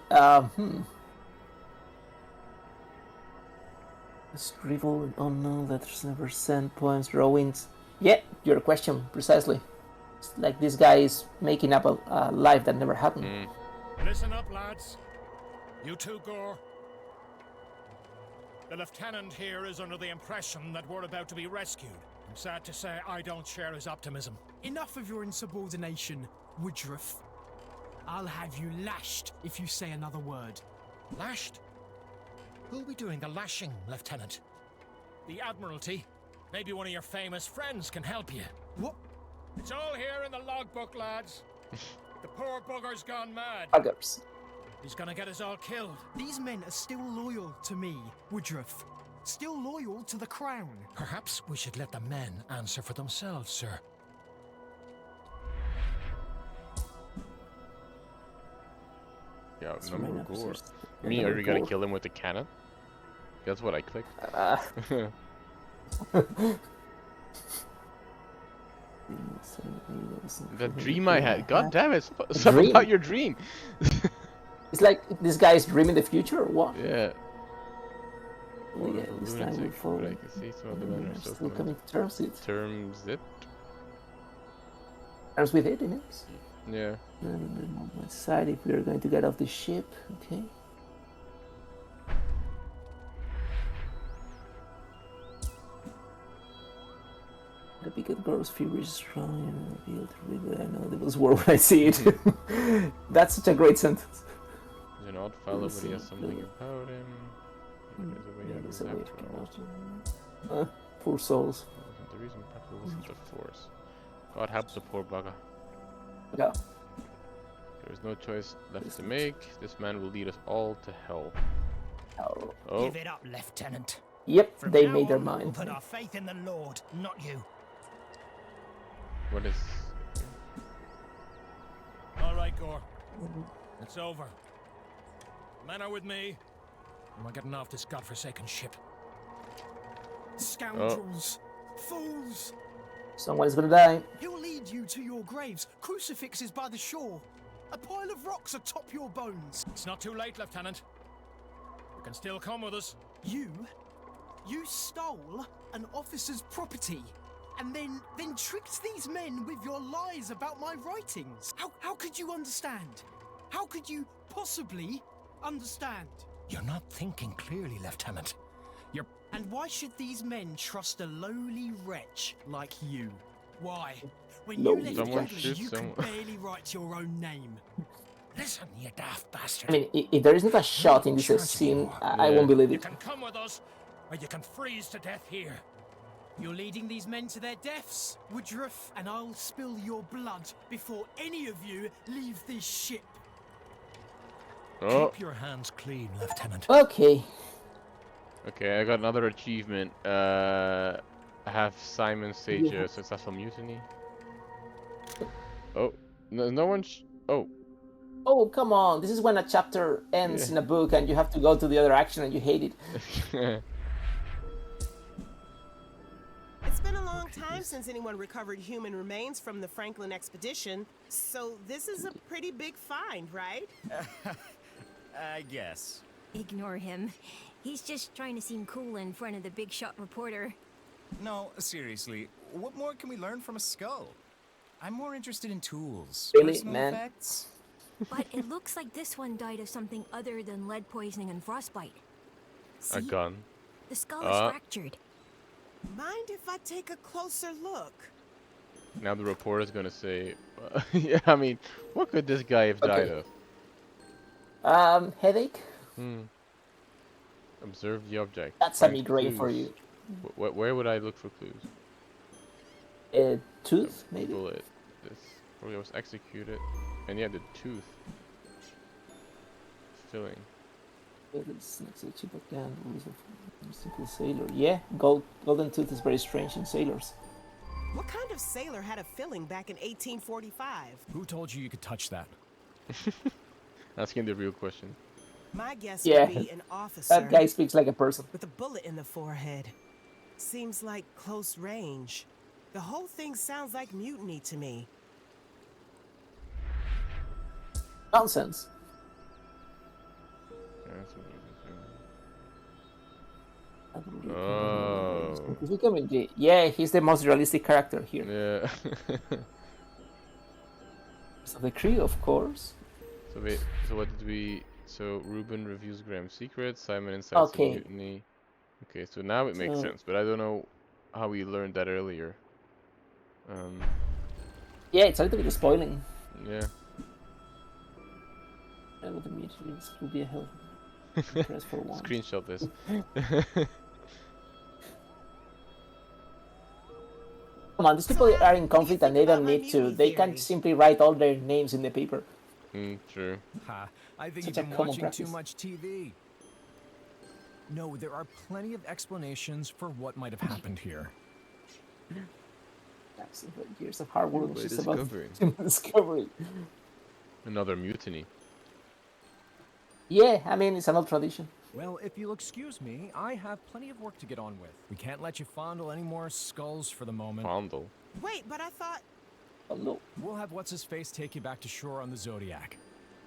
Scribble, unknown, letters never sent, poems, drawings. Yeah, your question, precisely. It's like this guy is making up a life that never happened. Listen up, lads. You too, Gore. The lieutenant here is under the impression that we're about to be rescued. I'm sad to say I don't share his optimism. Enough of your insubordination, Woodruff. I'll have you lashed if you say another word. Lashed? Who'll be doing the lashing, Lieutenant? The Admiralty? Maybe one of your famous friends can help you. What? It's all here in the logbook, lads. The poor bugger's gone mad. Buggers. He's gonna get us all killed. These men are still loyal to me, Woodruff. Still loyal to the crown. Perhaps we should let the men answer for themselves, sir. Yeah, number Gore. Me, are you gonna kill him with the cannon? That's what I clicked. The dream I had. God damn it! Something about your dream. It's like this guy is dreaming the future, or what? Yeah. Oh, yeah, this time will fall. But I can see some of the men are still coming to terms with it. Terms with it, it is. Yeah. On my side, if we are going to get off the ship, okay. The big girl's furious, strong, and revealed really. I know the most word when I see it. That's such a great sentence. He's an odd fellow, but he has something about him. There's a way out of his poor souls. the reason practical wasn't the force. God help the poor bugger. Yeah. There is no choice left to make. This man will lead us all to hell. Oh. Give it up, Lieutenant. Yep, From they now made their on, we'll mind. put our faith in the Lord, not you. What is... All right, Gore. It's over. Men are with me. And we're getting off this godforsaken ship. Scoundrels! Fools! Someone's gonna die. He'll lead you to your graves, crucifixes by the shore, a pile of rocks atop your bones. It's not too late, Lieutenant. You can still come with us. You stole an officer's property, and then tricked these men with your lies about my writings. How could you understand? How could you possibly understand? You're not thinking clearly, Lieutenant. And why should these men trust a lowly wretch like you? Why? When you left Someone England, shoot you someone. could barely write your own name. Listen, you daft bastard. I mean, if there is not a shot in this scene, I won't believe You it. can come with us, or you can freeze to death here. You're leading these men to their deaths, Woodruff, and I'll spill your blood before any of you leave this ship. Oh, Keep your hands clean, Lieutenant. Okay. okay, I got another achievement. I have Simon Sage a successful mutiny. Oh, no one. Oh, Oh, come on. This is when a chapter ends in a book and you have to go to the other action and you hate it. It's been a long time since anyone recovered human remains from the Franklin expedition, so this is a pretty big find, right? I guess. Ignore him. He's just trying to seem cool in front of the big shot reporter. No, seriously, what more can we learn from a skull? I'm more interested in tools. Really, personal man? effects. But it looks like this one died of something other than lead poisoning and frostbite. a See? gun. The skull is fractured. Mind if I take a closer look? Now the reporter's gonna say, yeah, I mean, what could this guy have died of? Headache? Observe the object. That's a Find migraine for clues. you. Where would I look for clues? Tooth, maybe? Bullet. This program was executed. And yeah, the tooth. Filling. Simple sailor. Yeah, golden tooth is very strange in sailors. What kind of sailor had a filling back in 1845? Who told you you could touch that? Asking the real question. My guess Yeah, would be an officer that guy speaks like a person. with a bullet in the forehead. Seems like close range. The whole thing sounds like mutiny to me. Nonsense. Oh. Yeah, he's the most realistic character here. Yeah. So the crew, of course. So wait, so what did we... So Ruben reviews Graham's secrets, Simon incites a mutiny. Okay, so now it makes sense, but I don't know how we learned that earlier. Yeah, it's a little bit spoiling. Yeah. With the mutinies will be a hell. Press for one. Screenshot this. Come on, these people are in conflict and they don't need to. They can simply write all their names in the paper. True. Ha, I think Such you've a been common watching practice. too much TV. No, there are plenty of explanations for what might have happened here. Absolutely. Years of hard work. By It's just about discovery. discovery. Another mutiny. Yeah, I mean, it's an old tradition. Well, if you'll excuse me, I have plenty of work to get on with. We can't let you fondle any more skulls for the moment. Fondle. Wait, but I thought... Oh, no. We'll have What's-His-Face take you back to shore on the Zodiac.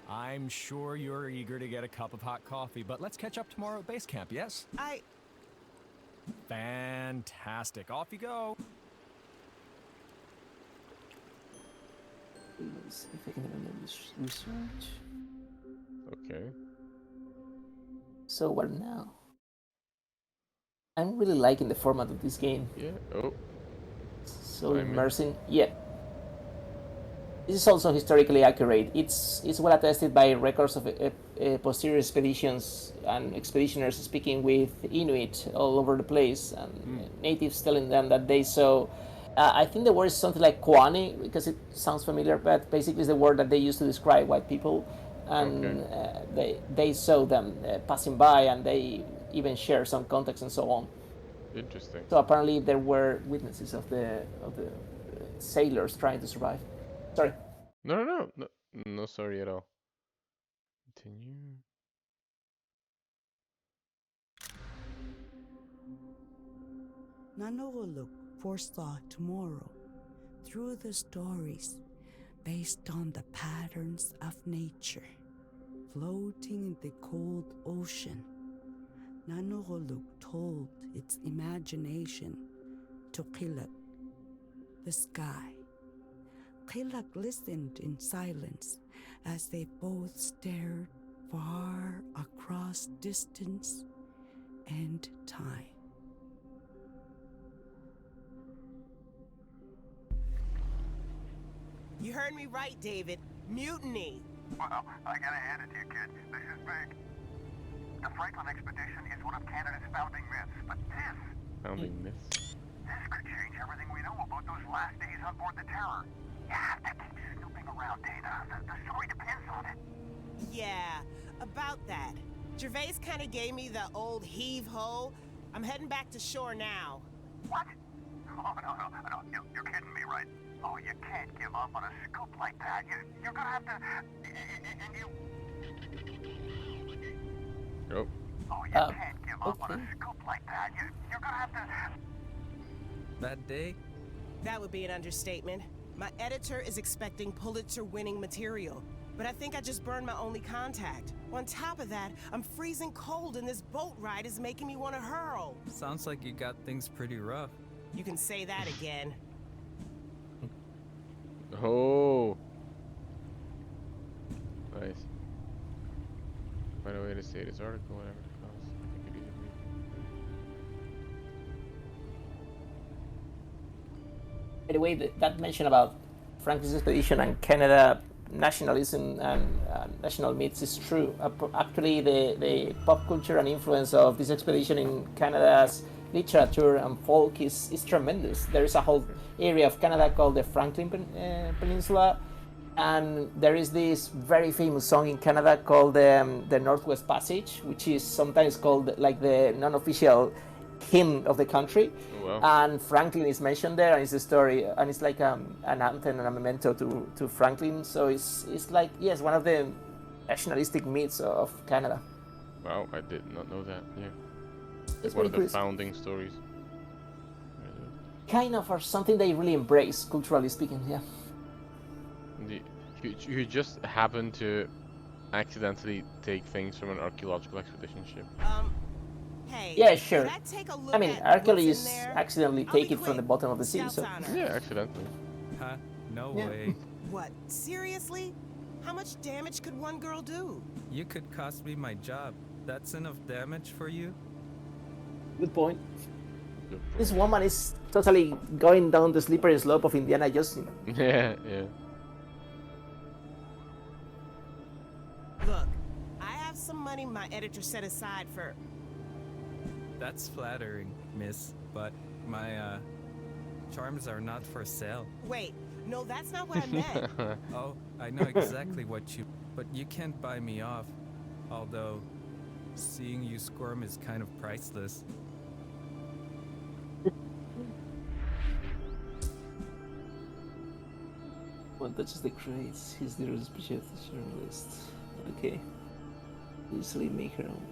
I'm sure you're eager to get a cup of hot coffee, but let's catch up tomorrow at base camp, yes? Fantastic. Off you go. Let's see if I can remember this research. Okay. So what now? I'm really liking the format of this game. Yeah. Oh. So Simon. immersing. Yeah. This is also historically accurate. It's well attested by records of posterior expeditions and expeditioners speaking with Inuit all over the place, and natives telling them that they saw. I think the word is something like Koani because it sounds familiar, but basically it's the word that they use to describe white people, and they saw them passing by, and they even share some context and so on. Interesting. So apparently there were witnesses of the sailors trying to survive. Sorry. No, sorry at all. Continue. Nanogoluk foresaw tomorrow through the stories based on the patterns of nature. Floating in the cold ocean, Nanogoluk told its imagination to Qilak, the sky. Qilak listened in silence as they both stared far across distance and time. You heard me right, David. Mutiny. Well, I gotta hand it to you, kid. This is big. The Franklin expedition is one of Canada's founding myths, but Founding myths? this could change everything we know about those last days on board the Terror. You have to keep snooping around, Dana. The story depends on it. Yeah, about that. Gervais kind of gave me the old heave-ho. I'm heading back to shore now. What? Oh, no. You're kidding me, right? Oh, you can't give up on a scoop like that. You're gonna have to... And you... Oh. Oh, you can't give up on a scoop like that. You're gonna have to... That day? That would be an understatement. My editor is expecting Pulitzer-winning material, but I think I just burned my only contact. On top of that, I'm freezing cold and this boat ride is making me want to hurl. Sounds like you got things pretty rough. You can say that again. Oh. Nice. Find a way to say this article, whatever it costs. I could either read. By the way, that mention about Franklin's expedition and Canada nationalism and national myths is true. Actually, the pop culture and influence of this expedition in Canada's literature and folk is tremendous. There is a whole area of Canada called the Franklin Peninsula, and there is this very famous song in Canada called the Northwest Passage, which is sometimes called like the non-official hymn of the country. Oh, wow. And Franklin is mentioned there, and it's a story, and it's like an anthem and a memento to Franklin. So it's like, yes, one of the nationalistic myths of Canada. Wow, I did not know that. Yeah. It's One of the pretty founding stories. kind of, or something they really embrace, culturally speaking. Yeah. You just happen to accidentally take things from an archaeological expedition ship. Hey. Yeah, sure. Could I take a look I mean, at archaeologists what's in there? accidentally I'll take be it from the quick. bottom of the sea. Scout's So honor. Yeah, accidentally. Huh? No Yeah. way. What? Seriously? How much damage could one girl do? You could cost me my job. That's enough damage for you? good point. Good This point. woman is totally going down the slippery slope of Indiana Jones. Yeah. Look, I have some money my editor set aside for... That's flattering, miss, but my, charms are not for sale. Wait, no, that's not what I meant. Oh, I know exactly what you... But you can't buy me off. Although, seeing you squirm is kind of priceless. One touches the crates. He's the respected journalist. Okay. Usually make her own.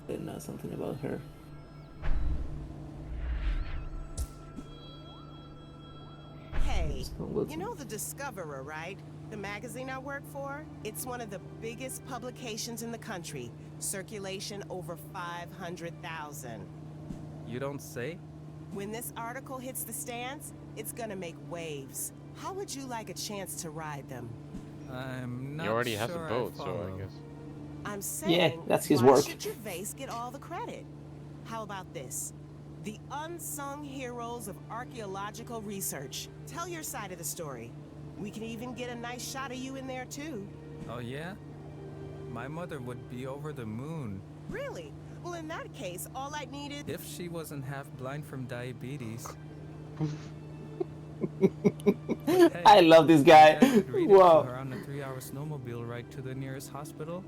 Then now something about her. Hey, you know The Discoverer, right? The magazine I work for? It's one of the biggest publications in the country. Circulation over 500,000. You don't say? When this article hits the stands, it's gonna make waves. How would you like a chance to ride them? I'm not He already has a sure I boat, so follow. I guess. I'm saying, that's his why work. should Gervais get all the credit? How about this? The unsung heroes of archaeological research. Tell your side of the story. We can even get a nice shot of you in there too. Oh yeah? My mother would be over the moon. Really? Well, in that case, all I need is... If she wasn't half blind from diabetes. Hey, I love this guy. I could read it to Wow. her on a 3-hour snowmobile ride to the nearest hospital.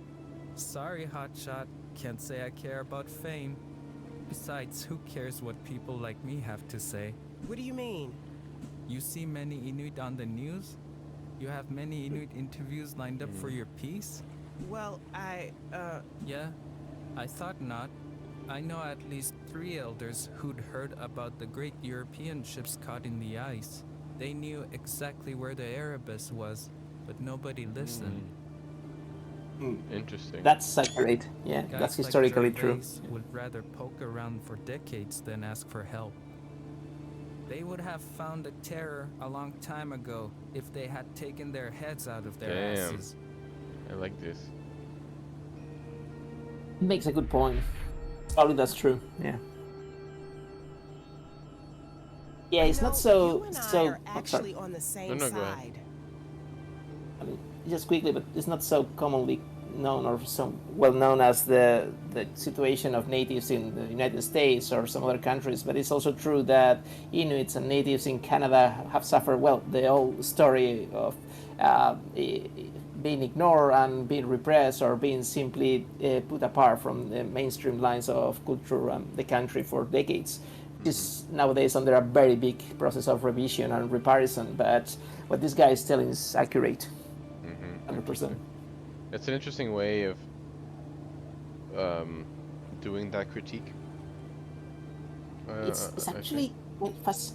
Sorry, hotshot. Can't say I care about fame. Besides, who cares what people like me have to say? What do you mean? You see many Inuit on the news? You have many Inuit interviews lined up for your piece? Well, Yeah, I thought not. I know at least 3 elders who'd heard about the great European ships caught in the ice. They knew exactly where the Erebus was, but nobody listened. Interesting. That's accurate. Yeah, Guys that's like historically true. Gervais would rather poke around for decades than ask for help. They would have found the terror a long time ago if they had taken their heads out of their Damn. asses. I like this. Makes a good point. Probably that's true. Yeah. Yeah, it's not so You and I so. are oh, sorry. actually on the same No, go ahead. side. I mean, just quickly, but it's not so commonly known or so well known as the situation of natives in the United States or some other countries. But it's also true that Inuits and natives in Canada have suffered, well, the whole story of being ignored and being repressed or being simply put apart from the mainstream lines of culture and the country for decades. Is nowadays under a very big process of revision and reparation, but what this guy is telling is accurate, 100%. It's an interesting way of doing that critique. It's I actually quite fast.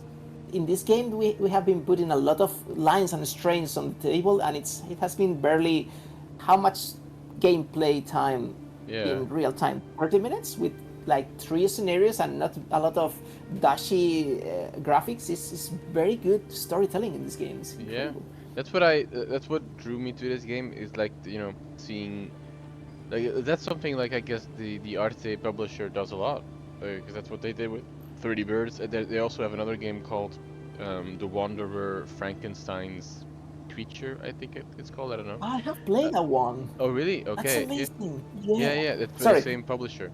In this game, we have been putting a lot of lines and strains on the table, and it has been barely how much gameplay time in real time? 30 minutes with like 3 scenarios and not a lot of dashy graphics. It's very good storytelling in this game. It's incredible. That's what drew me to this game is like, you know, seeing like that's something like I guess the Arte publisher does a lot, because that's what they did with 30 Birds. They also have another game called The Wanderer Frankenstein's Creature, I think it's called. I don't know. I have played that one. Oh really? Okay. That's amazing. Yeah, that's for the same publisher.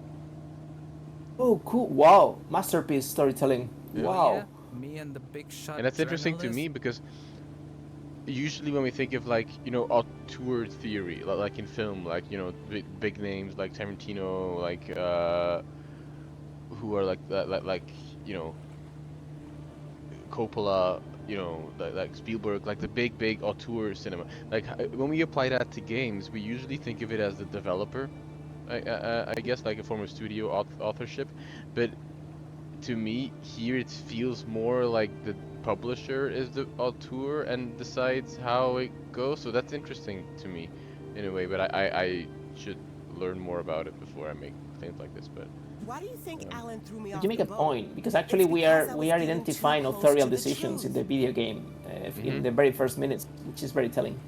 Oh, cool! Wow, masterpiece storytelling. Yeah. Wow. Yeah, me and the big shot. And that's interesting to me because usually when we think of like, you know, auteur theory, like in film, like, you know, big names like Tarantino, like who are like you know, Coppola, you know, like Spielberg, like the big auteur cinema. Like when we apply that to games, we usually think of it as the developer, I guess, like a form of studio authorship. But to me, here it feels more like the publisher is the auteur and decides how it goes. So that's interesting to me in a way, but I should learn more about it before I make claims like this. But why do you think Alan threw me off You make a the boat? point because actually we are identifying authorial decisions in the video game in the very first minutes, which is very telling.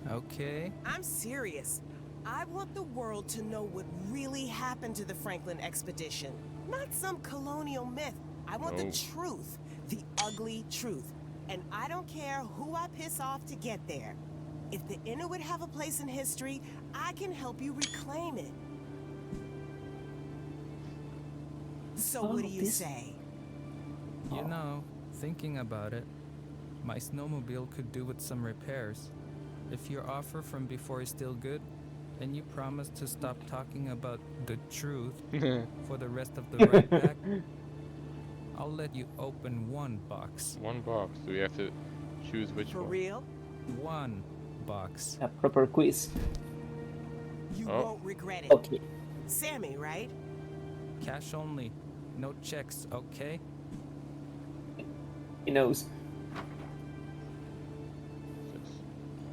Okay. I'm serious. I want the world to know what really happened to the Franklin expedition, not some colonial myth. I want the truth, the ugly truth. And I don't care who I piss off to get there. If the Inuit have a place in history, I can help you reclaim it. So what do you say? You know, thinking about it, my snowmobile could do with some repairs. If your offer from before is still good, and you promise to stop talking about the truth for the rest of the ride back, I'll let you open one box. One box. Do we have to choose which one? For real? One box. A proper quiz. You won't regret it. Okay. Sammy, right? Cash only. No checks, okay? He knows.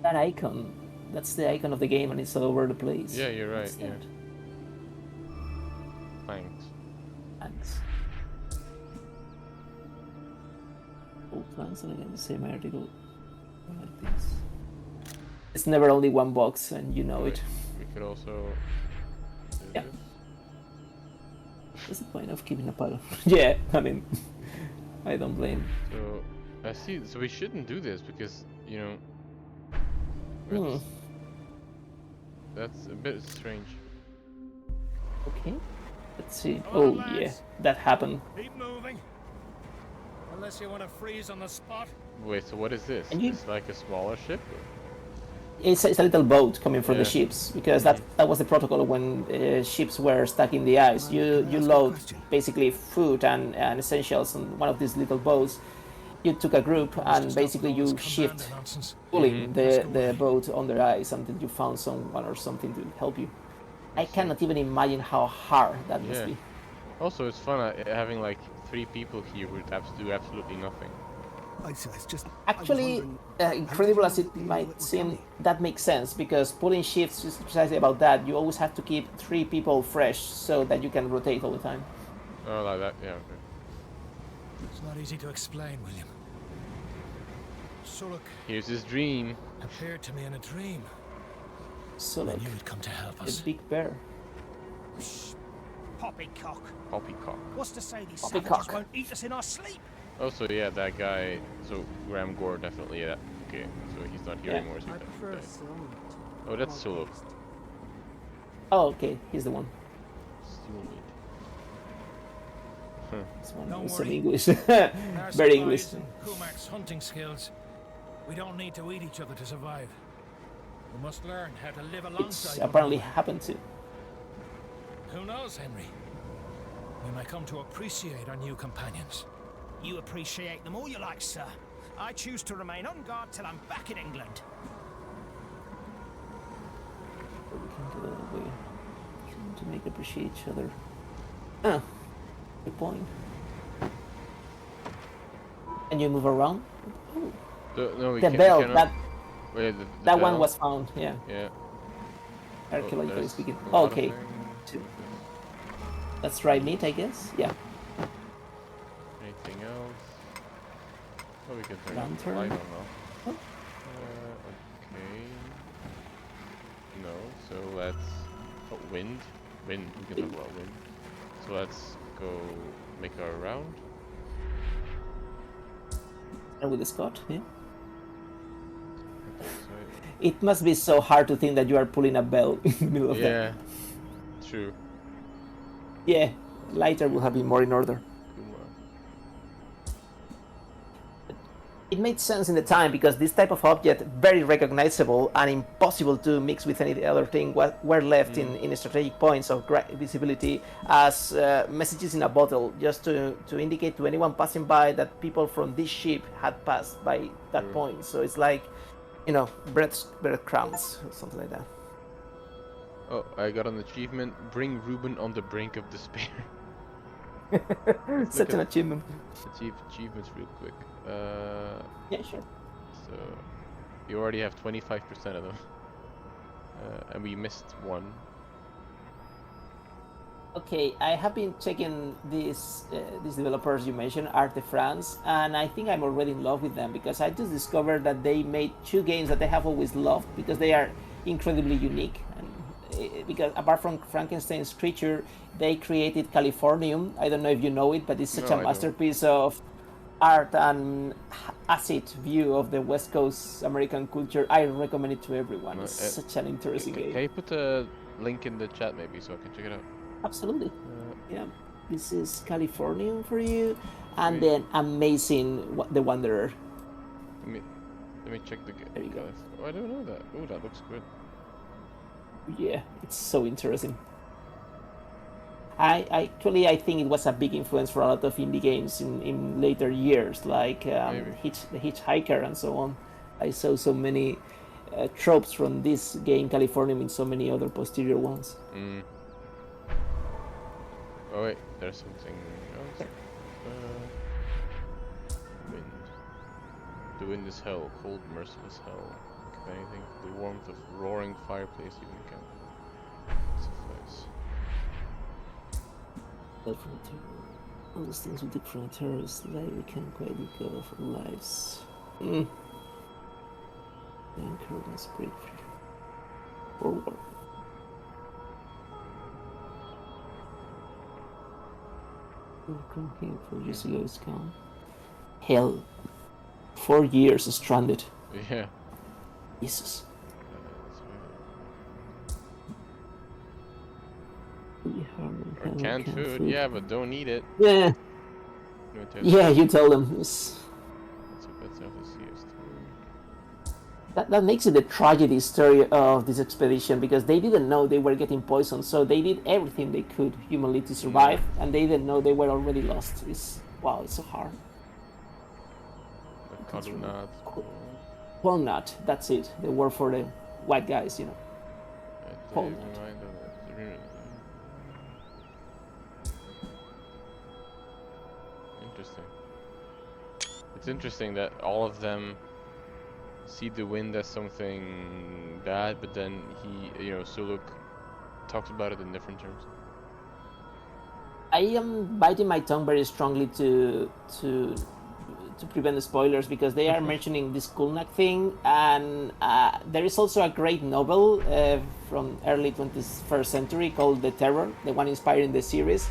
That icon, that's the icon of the game and it's all over the place. Yeah, you're right. Yeah. Thanks. Thanks. Old plans and again the same article. Like this. It's never only one box and you know it. We could also do Yeah. this. What's the point of keeping a pile? Yeah, I mean, I don't blame. So I see. So we shouldn't do this because, you know, Hmm. that's a bit strange. Okay. Let's see. Come Oh on, yeah, lads. that happened. Keep moving. Unless you want to freeze on the spot. Wait, so what is this? And you, It's like a smaller ship? Or? it's a little boat coming from the Yeah. ships because that was the protocol when ships were stuck in the ice. You load basically food and essentials on one of these little boats. You took a group and basically you shift pulling the boat on the ice until you found someone or something to help you. I cannot even imagine how hard that must be. Also, it's fun having like 3 people here who do absolutely nothing. It's just Actually, incredible as it might seem, that makes sense because pulling shifts is precisely about that. You always have to keep 3 people fresh so that you can rotate all the time. Oh, like that, yeah, okay. It's not easy to explain, William. Suluk Here's his dream. appeared to me in a dream. So I knew he'd come to help a us. big bear. Poppycock. Poppycock. What's to say these Poppycock. savages won't eat us in our sleep? Also, yeah, that guy. So Graham Gore definitely. Yeah. Okay. So he's not here Yeah. anymore. So oh, that's Solo. Oh, okay, he's the one. This one Don't was some worry. English. Our Very English. supplies and Kumak's hunting skills. We don't need to eat each other to survive. We must learn how to live It's alongside apparently one happened to. another. Who knows, Henry? We might come to appreciate our new companions. You appreciate them all you like, sir. I choose to remain on guard till I'm back in England. We can do that way. To make appreciate each other. Ah, good point. And you move around. Oh. No, we The can't, bell. we cannot. That Wait, the that bell? one was found. Yeah. Yeah. Archaeologically there's speaking. a lot of Okay. things. That's dry meat, I guess. Yeah. Anything else? Oh, we can turn Lantern? the light on now. Oh. Okay. No, so let's. Oh, wind. Wind. We can talk about wind. So let's go make our round. And with the Scott, yeah. Okay, so It must be so hard to think that you are pulling a bell in the middle of that. yeah, true. Yeah, lighter would have been more in order. It made sense in the time because this type of object, very recognizable and impossible to mix with any other thing, were left in strategic points of great visibility as messages in a bottle, just to indicate to anyone passing by that people from this ship had passed by that point. So it's like, you know, breadcrumbs or something like that. Oh, I got an achievement. Bring Ruben on the brink of despair. Such an achievement. Achievements real quick. Yeah, sure. So you already have 25% of them, and we missed one. Okay, I have been checking these developers you mentioned, Art de France, and I think I'm already in love with them because I just discovered that they made 2 games that I have always loved because they are incredibly unique. And because apart from Frankenstein's creature, they created Californium. I don't know if you know it, but it's such a masterpiece of art and acid view of the West Coast American culture. I recommend it to everyone. It's such an interesting game. Can you put a link in the chat maybe so I can check it out? Absolutely. Yeah, this is Californium for you, and then Amazing the Wanderer. Let me check the game. There you go. Oh, I don't know that. Oh, that looks good. Yeah, it's so interesting. I think it was a big influence for a lot of indie games in later years, like The Hitchhiker and so on. I saw so many tropes from this game, Californium, in so many other posterior ones. Oh wait, there's something else. Wind. The wind is hell, cold, merciless hell. If anything, the warmth of roaring fireplace even can suffice. But from all those things we did from a terrorist life, we can't quite recover from lives. The anchor must break free. Forward. We'll come here for Jessica's count. Hell. 4 years stranded. Yeah. Jesus. Or canned food, yeah, but don't eat it. Yeah. Yeah, you tell them. That makes it a tragedy story of this expedition, because they didn't know they were getting poisoned, so they did everything they could humanly to survive, and they didn't know they were already lost. Wow, it's so hard. Walnut, that's it. The word for the white guys, you know. Walnut. Interesting. It's interesting that all of them see the wind as something bad, but then Suluk talks about it in different terms. I am biting my tongue very strongly to prevent the spoilers, because they are mentioning this Kulnak thing, and there is also a great novel from early 21st century called The Terror, the one inspiring the series.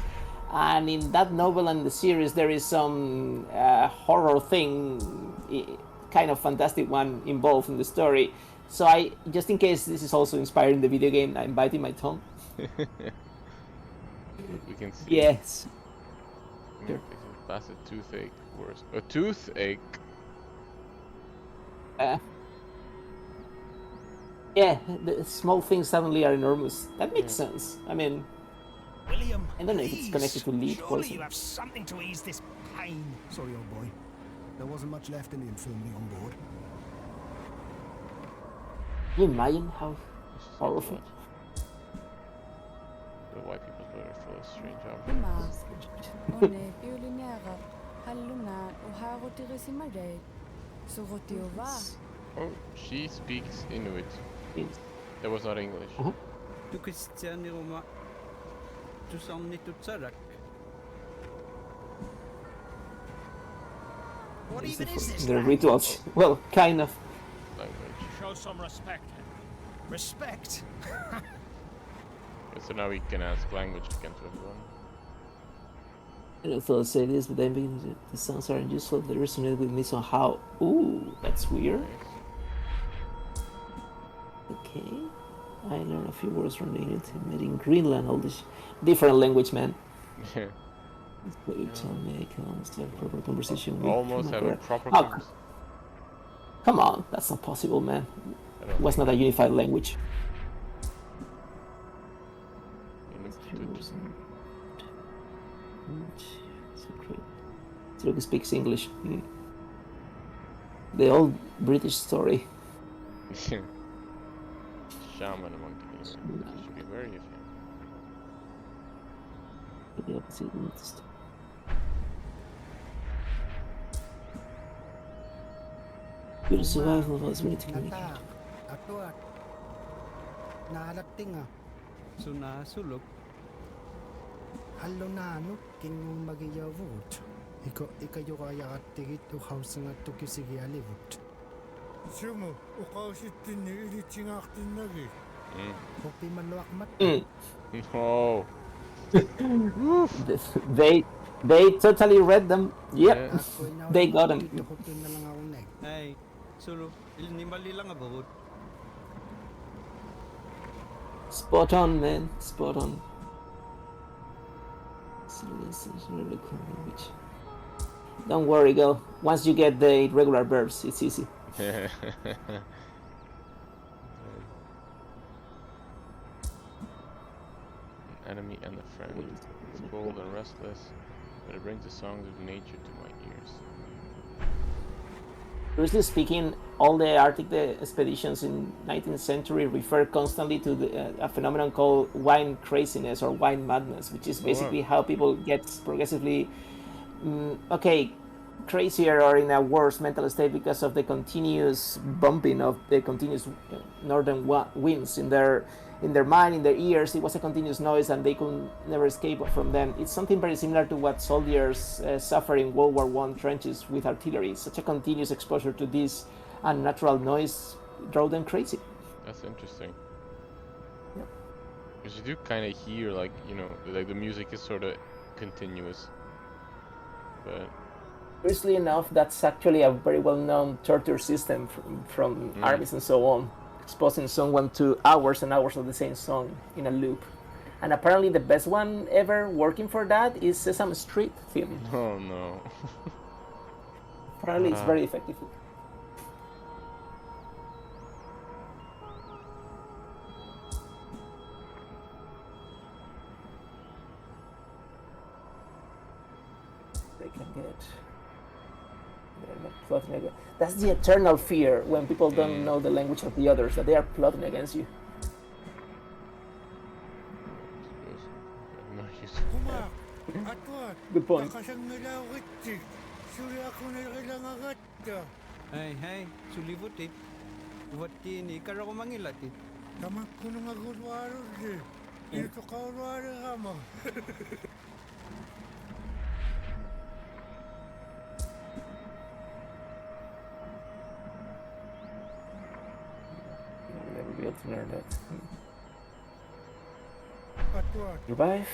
And in that novel and the series, there is some horror thing, kind of fantastic one involved in the story. So just in case this is also inspiring the video game, I'm biting my tongue. We can see. Yes. Sure. That's a toothache. Worse. A toothache. Yeah, the small things suddenly are enormous. That makes sense. I mean, William, I don't know if it's connected to lead surely poison. you have something to ease this pain. Sorry, old boy. There wasn't much left in the infirmary on board. Can you imagine how horrific? The white people's blood are full of strange objects. Oh, she speaks Inuit. That was not English. What even is this? The rituals. Well, kind of. Language. Show some respect. Respect? So now we can ask language again to everyone. I don't thought I'd say this, but then the sounds are unusual. They resonate with me somehow. Ooh, that's weird. Nice. Okay. I learned a few words from the Inuit made in Greenland. All this different language, man. Yeah. What you tell me, I can almost have a proper conversation with. Almost have a proper conversation. Come on, that's not possible, man. It was not a unified language. Look, speaks English. The old British story. Shaman among the Inuit. Should be very efficient. The opposite. Good survival was really to communicate. Atuat. Naalating ah. Sunasulok. Hallo na ano, king magiyavut. Ikayo kaya katigit ukawsanga tukisigi alivut. Sumo, ukawsitin ni ilitingaktin nagi. Hopi maluak mat. No. They totally read them. Yep. Yeah. They got them. Hey, solo, inimali lang about. Spot on, man. Spot on. Really cool language. Don't worry, girl. Once you get the irregular verbs, it's easy. Enemy and a friend. It's cold and restless, but it brings the songs of nature to my ears. Seriously speaking, all the Arctic expeditions in 19th century refer constantly to a phenomenon called wine craziness or wine madness, which is basically how people get progressively, crazier or in a worse mental state because of the continuous bumping of the continuous northern winds in their mind, in their ears. It was a continuous noise and they could never escape from them. It's something very similar to what soldiers suffer in World War I trenches with artillery. Such a continuous exposure to this unnatural noise drove them crazy. That's interesting. Yep. Because you do kind of hear, like the music is sort of continuous. But Curiously enough, that's actually a very well-known torture system from armies and so on, exposing someone to hours and hours of the same song in a loop. And apparently the best one ever working for that is Sesame Street theme. Oh no. Apparently it's very effective. They can get... They're not plotting against... That's the eternal fear when people don't know the language of the others, that they are plotting against you. Good point. Hey, sulibutit. Uwati ni karo ko mangilat. Tamak ko nung agulwaro di. Ito ka ulwaro kama. Never be able to learn that. Revive.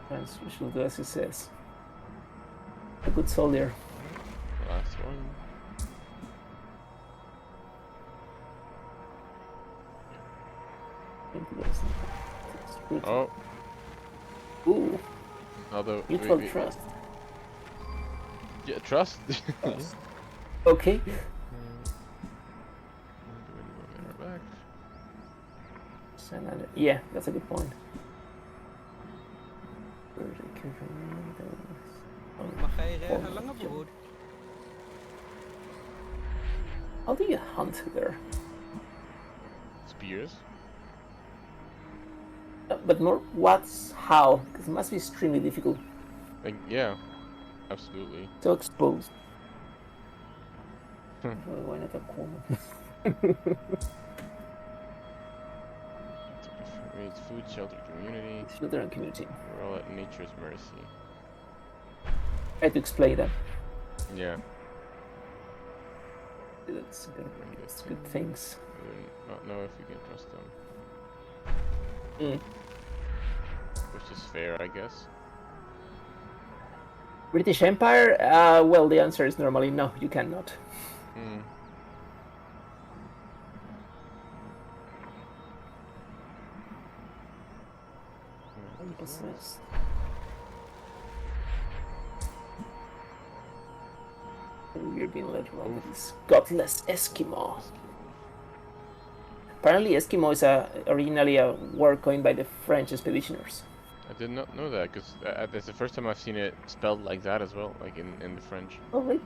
Yes, we should do as he says. A good soldier. Last one. Oh. Ooh. Although mutual trust. Yeah, trust. Okay. Yeah, that's a good point. How do you hunt there? Spears? But more what's how? Because it must be extremely difficult. Like, yeah, absolutely. So exposed. Why not a corner? It's food, shelter, community. Shelter and community. We're all at nature's mercy. Try to explain that. Yeah. That's good. That's good things. We do not know if we can trust them. Which is fair, I guess. British Empire? Well, the answer is normally no, you cannot. We're being led around this godless Eskimo. Apparently, Eskimo is originally a word coined by the French expeditioners. I did not know that, because that's the first time I've seen it spelled like that as well, like in the French. Oh, really?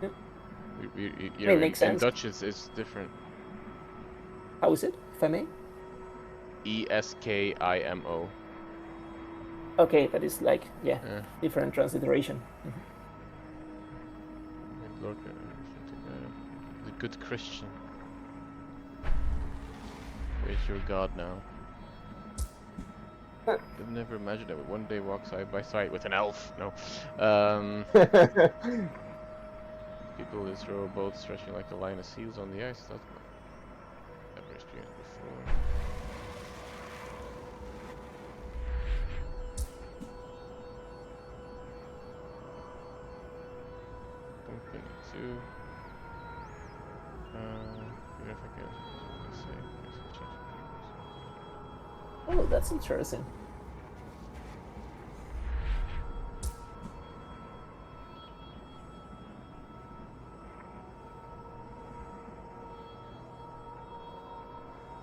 Yep. You know, makes sense. In Dutch, it's different. How is it, if I may? Eskimo. Okay, that is like, yeah. Different transliteration. Lord, the good Christian. Where's your God now? I've never imagined I would one day walk side by side with an elf. No. People just row boats stretching like a line of seals on the ice. That's what I've never experienced before. Company 2. Even if I can Oh, that's interesting.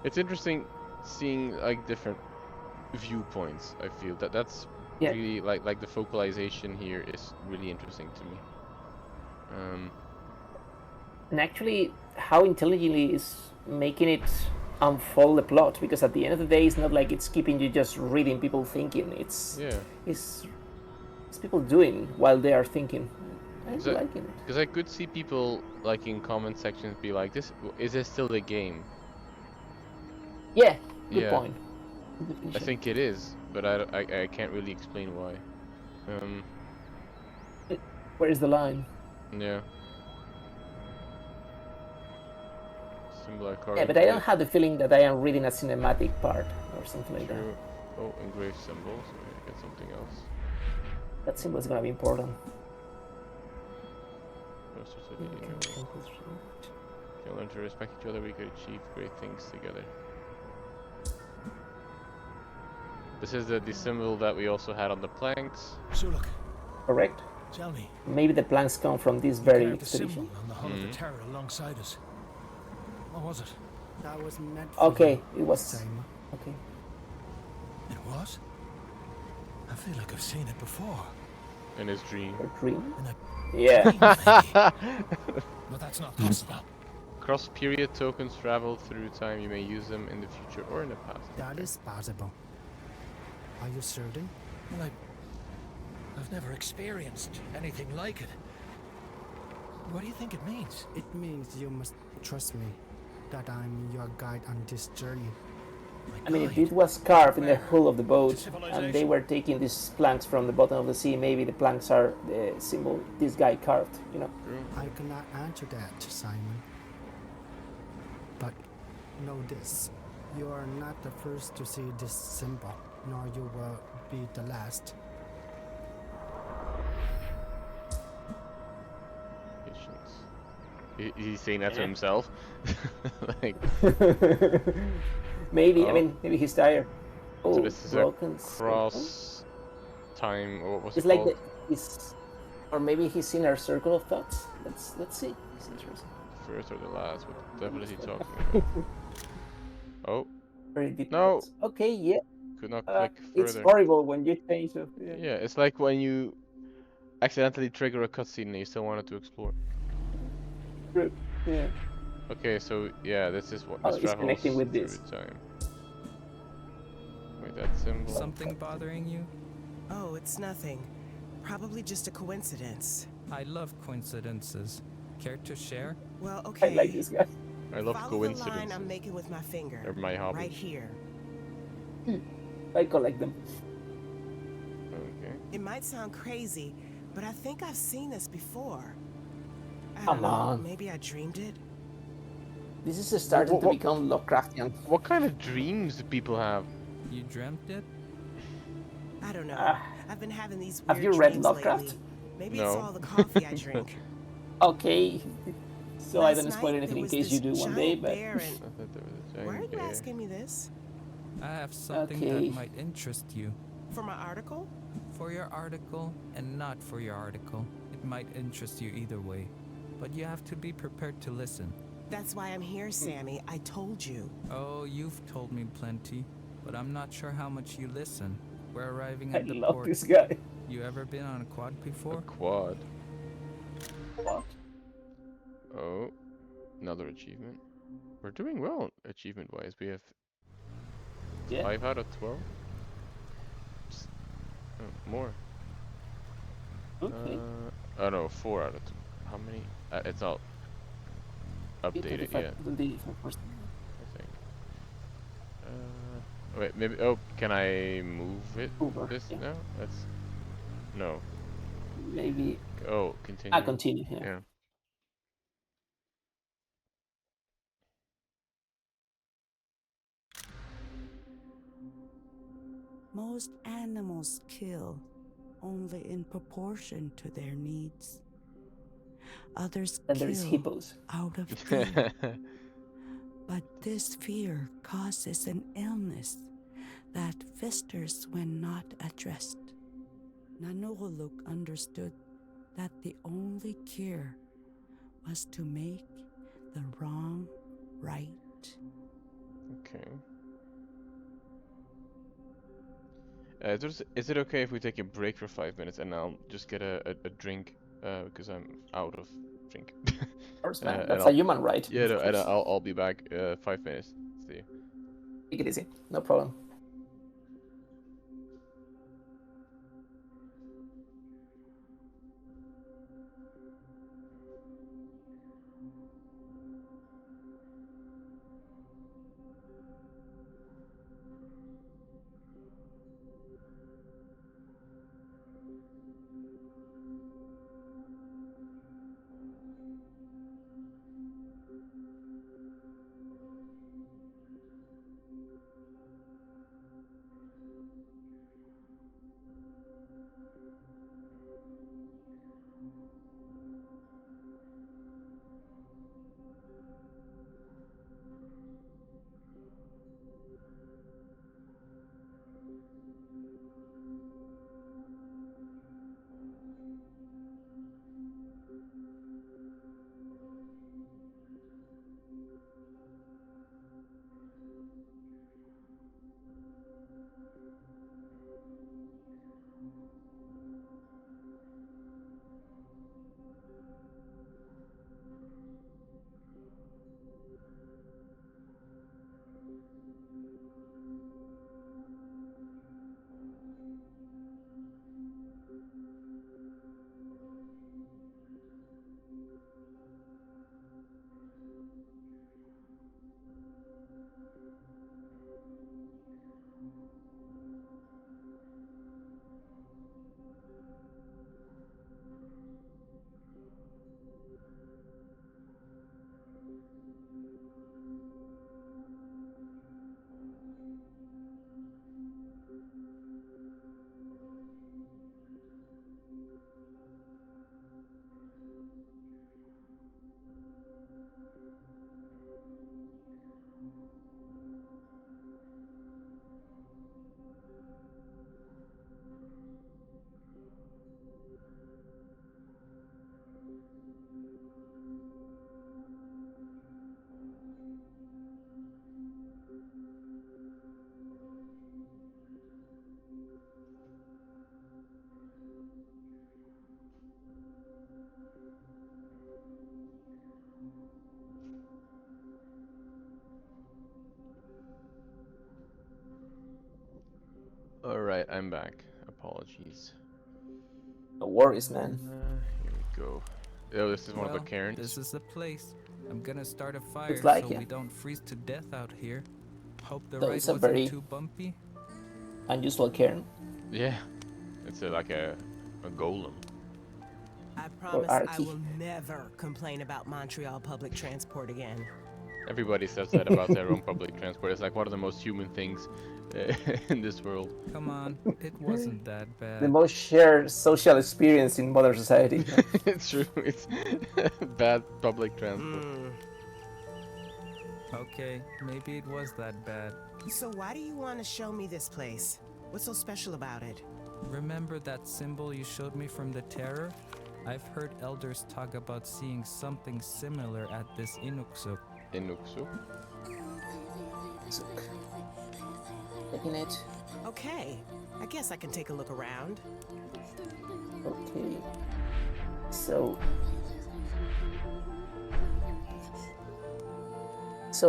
It's interesting seeing like different viewpoints. I feel that's really like the focalization here is really interesting to me. And actually, how intelligently is making it unfold the plot, because at the end of the day, it's not like it's keeping you just reading people thinking. It's people doing while they are thinking. I'm liking it. Because I could see people like in comment sections be like, "This is this still the game?" Yeah, good point. I think it is, but I can't really explain why. Where is the line? Yeah. Symbol are carved Yeah, but I don't have the feeling that I am reading a cinematic part or something like that. Oh, engraved symbols. So we get something else. That symbol is gonna be important. Closer to the inner world. If you learn to respect each other, we could achieve great things together. This is the symbol that we also had on the planks. So look. Correct. Tell me. Maybe the planks come from this very expedition. On the hull of the Terror alongside us. What was it? That was meant for Okay, you, it was. Simon. Okay. It was? I feel like I've seen it before. In his dream. Your dream? Yeah. Yeah. But that's not possible. Cross period tokens travel through time. You may use them in the future or in the past. That is possible. Are you certain? Well, I've never experienced anything like it. What do you think it means? It means you must trust me, that I'm your guide on this journey. I mean, if it was carved in the hull of the boat and they were taking these planks from the bottom of the sea, maybe the planks are the symbol this guy carved, you know? I cannot answer that, Simon. But know this, you are not the first to see this symbol, nor you will be the last. He's saying that to himself. Like. Maybe. I mean, maybe he's tired. Oh, so this is broken a cross time, or what was it's it like called? or maybe he's in our circle of thoughts. Let's see. It's interesting. First or the last? What the devil is he talking about? Oh. Very deep no. thoughts. Okay. Yeah. Could not click further. It's horrible when you change of. Yeah, it's like when you accidentally trigger a cutscene and you still wanted to explore. True. Yeah. Okay, so yeah, this is what this it's connecting with this. Time. Wait, that symbol. Something bothering you? Oh, it's nothing. Probably just a coincidence. I love coincidences. Care to share? Well, okay. I like this guy. I love Follow coincidences. the line I'm making with my finger. They're my hobby. Right here. I collect them. Okay. It might sound crazy, but I think I've seen this before. I Come don't know, on. maybe I dreamed it. This is starting to become Lovecraftian. What kind of dreams do people have? You dreamt it? I don't know. I've been having these weird Have you read dreams Lovecraft? lately. Maybe No. it's all the coffee I drink. Okay. So I Last don't spoil night, anything there in was case you do this one day, giant but. bear I thought there was a giant Why are you bear. asking me this? I have something Okay. that might interest you. For my article? For your article and not for your article. It might interest you either way. But you have to be prepared to listen. That's why I'm here, Sammy. I told you. Oh, you've told me plenty, but I'm not sure how much you listen. We're arriving I at the love port. this guy. You ever been on a quad before? A quad. What? Oh, another achievement. We're doing well achievement-wise. We have 5 out of 12. Oh, more. Okay. Oh no, 4 out of 12. How many? It's not updated yet. 25%. I think. Wait, maybe. Oh, can I move it? Over, This yeah. now? That's. No. Maybe. Oh, continue. Continue. Yeah. Yeah. Most animals kill only in proportion to their needs. Others And there is kill hippos. out of fear. But this fear causes an illness that festers when not addressed. Nanuruluk understood that the only cure was to make the wrong right. Okay. Is it okay if we take a break for 5 minutes and I'll just get a drink because I'm out of drink. Of course, man. That's a human right. Yeah, no, and I'll be back 5 minutes. See you. Take it easy. No problem. Alright, I'm back. Apologies. No worries, man. Here we go. Oh, this is one of the cairns. This is the place. I'm gonna start a fire like so it. we don't freeze to death out here. Hope the So ride it's a wasn't very too bumpy. unusual cairn. Yeah, it's like a golem. I promise I Archie. will never complain about Montreal public transport again. Everybody says that about their own public transport. It's like one of the most human things in this world. Come on, it wasn't that The bad. most shared social experience in modern society. It's true. It's bad public transport. Okay, maybe it was that bad. So why do you want to show me this place? What's so special about it? Remember that symbol you showed me from the Terror? I've heard elders talk about seeing something similar at this Inuksuk. Inuksuk? Taking it. Okay, I guess I can take a look around. Okay. So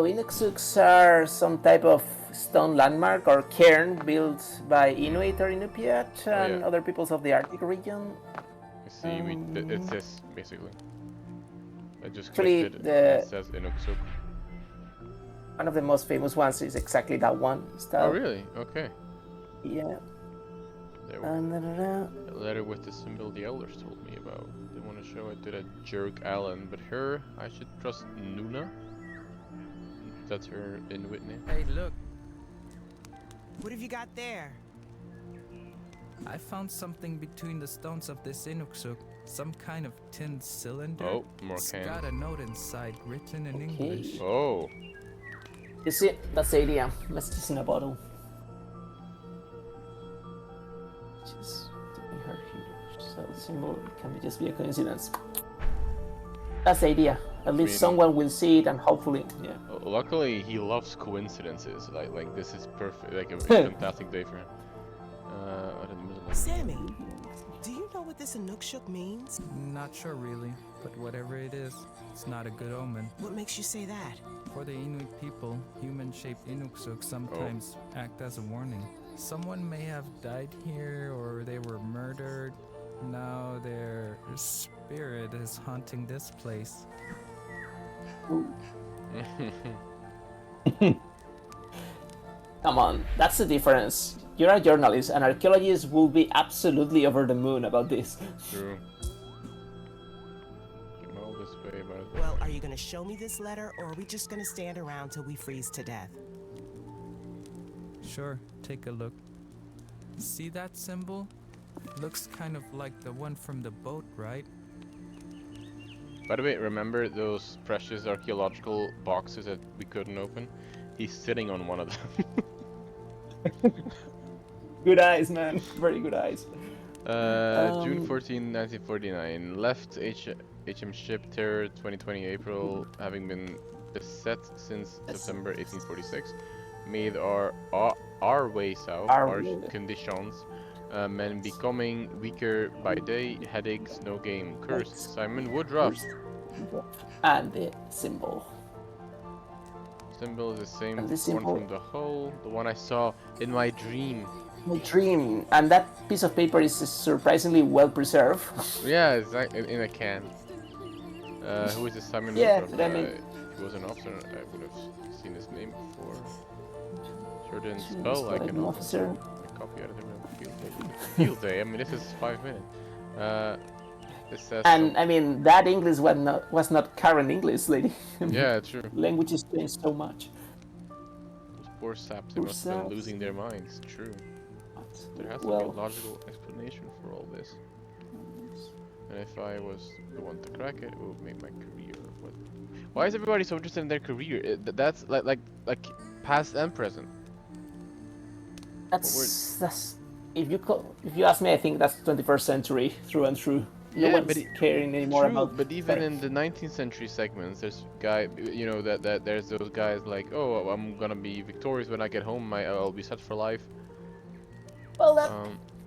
Inuksuks are some type of stone landmark or cairn built by Inuit or Inupiat and other peoples of the Arctic region. You see, it says basically. I just Actually, clicked it. It says Inuksuk. One of the most famous ones is exactly that one style. Oh, really? Okay. Yeah. There a letter with the symbol the elders told me about. They want to show it to that jerk Alan, but her, I should trust Nuna? That's her Inuit name. Hey, look. What have you got there? I found something between the stones of this Inuksuk. Some kind of tin cylinder. Oh, more It's cans. got a note inside written in English. Oh. You see, that's the idea. Messages in a bottle. Just taking her here. So the symbol can just be a coincidence. That's the idea. At least someone will see it and hopefully, yeah. Luckily, he loves coincidences. Like this is perfect. Like a fantastic day for him. Out in the middle of Sammy, do you know what this Inukshuk means? Not sure really, but whatever it is, it's not a good omen. What makes you say that? For the Inuit people, human-shaped Inuksuk sometimes act as a warning. Someone may have died here or they were murdered. Now their spirit is haunting this place. Come on, that's the difference. You're a journalist, and archaeologists will be absolutely over the moon about this. True. Came all this way about it. Well, are you gonna show me this letter, or are we just gonna stand around till we freeze to death? Sure, take a look. See that symbol? Looks kind of like the one from the boat, right? By the way, remember those precious archaeological boxes that we couldn't open? He's sitting on one of them. Good eyes, man. Very good eyes. June 14, 1949. Left HM ship Terror 2020 April, having been beset since September 1846. Made our way south, harsh conditions. Men becoming weaker by day, headaches, no game. Cursed. Simon Woodruff. And the symbol. Symbol is the same symbol. one from the hull, the one I saw in my dream. My dream. And that piece of paper is surprisingly well preserved. Yeah, it's like in a can. Who is this Simon Woodruff? Woodruff? If he was an officer, I would have seen his name before. Sure didn't spell like an officer. A copy out of the field day. I mean, this is 5 minutes. It says and I mean, that English was not current English, lady. Yeah, true. Languages change so much. Those poor saps, they must have been losing their minds. True. There has to be a logical explanation for all this. And if I was the one to crack it, it would make my career. What? Why is everybody so interested in their career? That's like past and present. That's if you ask me, I think that's 21st century through and through. No one's caring anymore about. But even in the 19th century segments, there's that there's those guys like, oh, I'm gonna be victorious when I get home. I'll be set for life. Well, that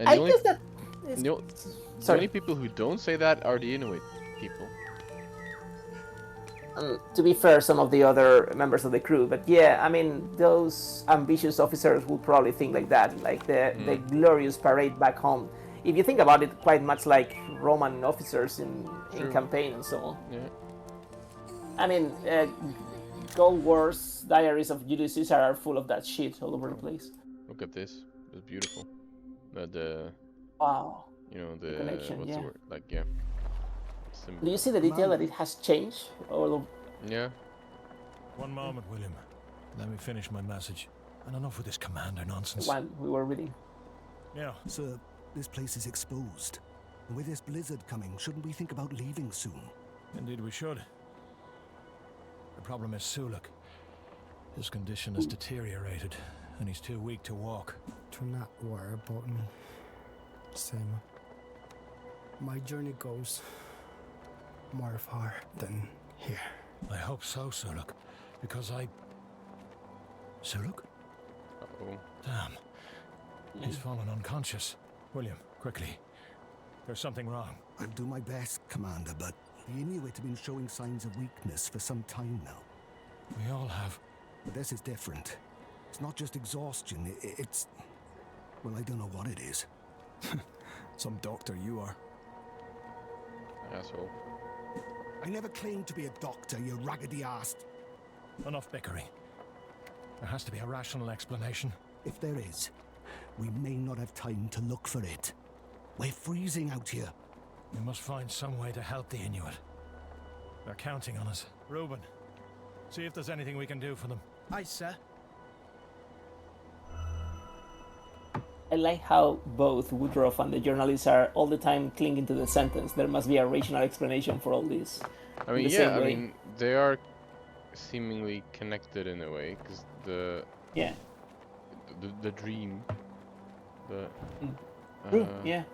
I guess that. The only people who don't say that are the Inuit people. To be fair, some of the other members of the crew, but yeah, I mean, those ambitious officers will probably think like that, like the glorious parade back home. If you think about it, quite much like Roman officers in campaign and so on. Yeah. I mean, Gold Wars, Diaries of Julius Caesar are full of that shit all over the place. Look at this. It's beautiful. The Wow. you know the connection, what's yeah. the word? Like yeah. Do you see the detail that it has changed? Yeah. One moment, William. Let me finish my message. And enough with this commander nonsense. The one we were reading. Yeah. Sir, this place is exposed. And with this blizzard coming, shouldn't we think about leaving soon? Indeed we should. The problem is Suluk. His condition has deteriorated, and he's too weak to walk. Do not worry about me, Sam. My journey goes more far than here. I hope so, Suluk, because Suluk? Uh-oh. Damn. He's fallen unconscious. William, quickly. There's something wrong. I'll do my best, Commander, but the Inuit have been showing signs of weakness for some time now. We all have. But this is different. It's not just exhaustion, it's... Well, I don't know what it is. Some doctor you are. Asshole. I never claimed to be a doctor, you raggedy-assed. Enough bickering. There has to be a rational explanation. If there is, we may not have time to look for it. We're freezing out here. We must find some way to help the Inuit. They're counting on us. Reuben, see if there's anything we can do for them. Aye, sir. I like how both Woodruff and the journalists are all the time clinging to the sentence. There must be a rational explanation for all this. I mean, yeah, I mean, they are seemingly connected in a way, because the dream, yeah.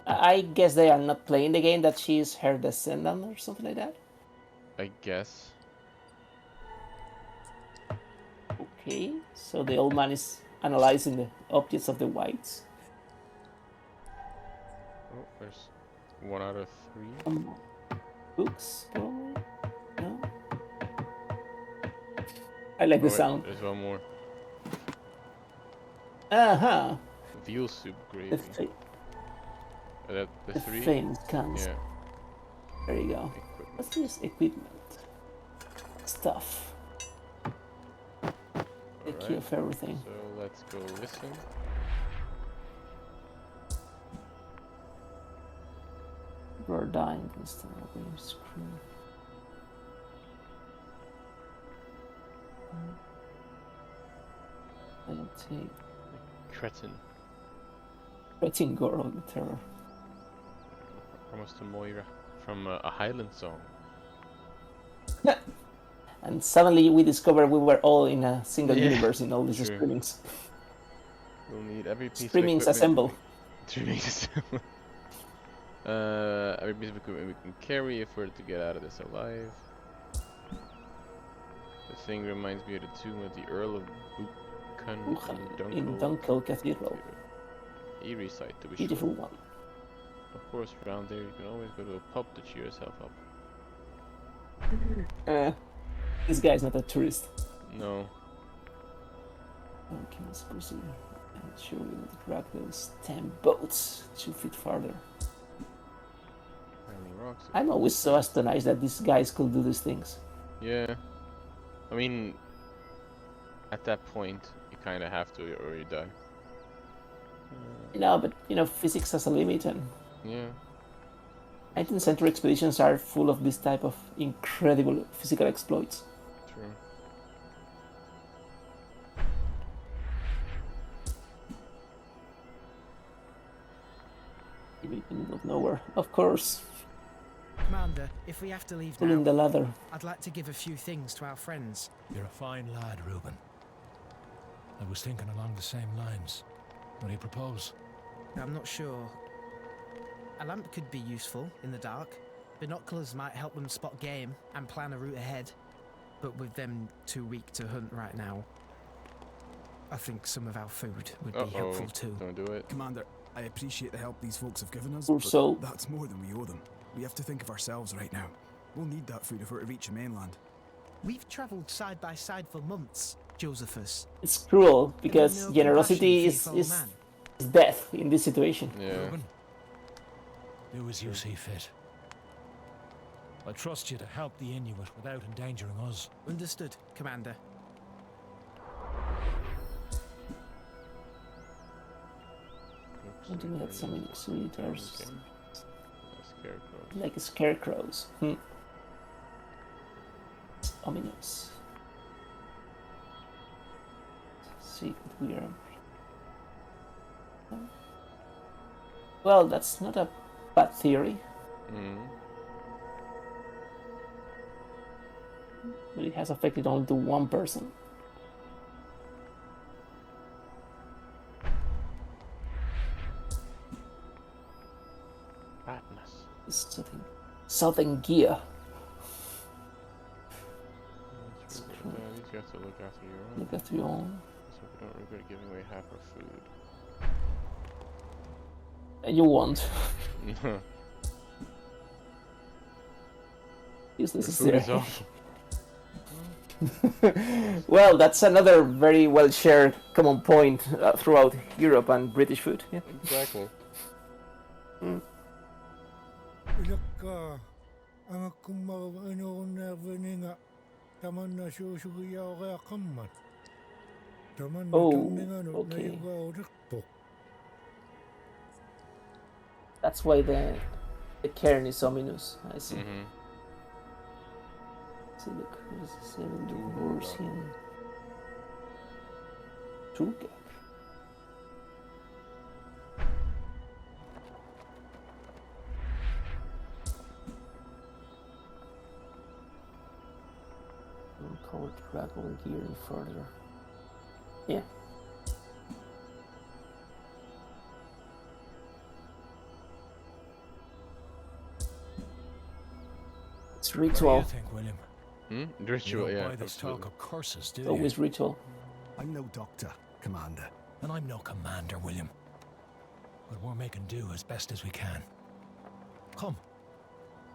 I guess they are not playing the game that she is her descendant or something like that. I guess. Okay, so the old man is analyzing the objects of the whites. Oh, there's 1 out of 3. Books, probably? No? I like the sound. There's one more. Uh-huh. Veal soup gravy. The 3? famous cans. Yeah. There you go. What's this? Equipment. Stuff. The key of everything. So let's go listen. People are dying instead of being screwed. I'll take Cretin. Cretin Girl the Terror. Promise to Moira from a Highland song. And suddenly we discovered we were all in a single universe in all these screamings. We'll need every piece Screamings of equipment. assemble. Screamings assemble. Every piece of equipment we can carry if we're to get out of this alive. The thing reminds me of the tomb of the Earl of Buchan in Dunkel Cathedral. Eerie sight to be Beautiful sure. one. Of course, around there you can always go to a pub to cheer yourself up. This guy's not a tourist. No. Okay, let's proceed. I'm sure we will drag those 10 boats 2 feet farther. I'm always so astonished that these guys could do these things. Yeah. I mean, at that point, you kind of have to or you die. But, physics has a limit, and Yeah. 19th century expeditions are full of this type of incredible physical exploits. True. Even in the middle of nowhere, of course. Commander, if we have to leave Pulling now, the ladder. I'd like to give a few things to our friends. You're a fine lad, Reuben. I was thinking along the same lines. What do you propose? I'm not sure. A lamp could be useful in the dark. Binoculars might help them spot game and plan a route ahead. But with them too weak to hunt right now, I think some of our food would be helpful too. Don't do it. Commander, I appreciate the help these folks have given us, Also, but that's more than we owe them. We have to think of ourselves right now. We'll need that food if we're to reach the mainland. We've travelled side by side for months, Josephus. It's cruel because no generosity compassion for your is fellow is death in this situation. Yeah. Reuben, do as you see fit. I trust you to help the Inuit without endangering us. Understood, Commander. I do have so many sweeters. Scarecrows. Like scarecrows. It's ominous. Secret weird. Well, that's not a bad theory. But it has affected only to one person. Madness. Southern gear. These you have to look after your own. Look after your own. So we don't regret giving away half our food. And you won't. Useless is Food there. is awful. Well, that's another very well shared common point throughout Europe and British food. Yeah. Exactly. Ilakka angakkumma inuunnervininga tamanna suusugiyaorea qammat. Tamanna tanninganu okay. nayugauriqpo. That's why the cairn is ominous. I see. See, look, there's 7 Borsian. Turkey. Uncovered drag over here and further. Yeah. It's ritual. What do you think, William? Ritual, you don't yeah. buy this talk of curses, do you? Always ritual. I'm no doctor, Commander. And I'm no commander, William. But we're making do as best as we can. Come.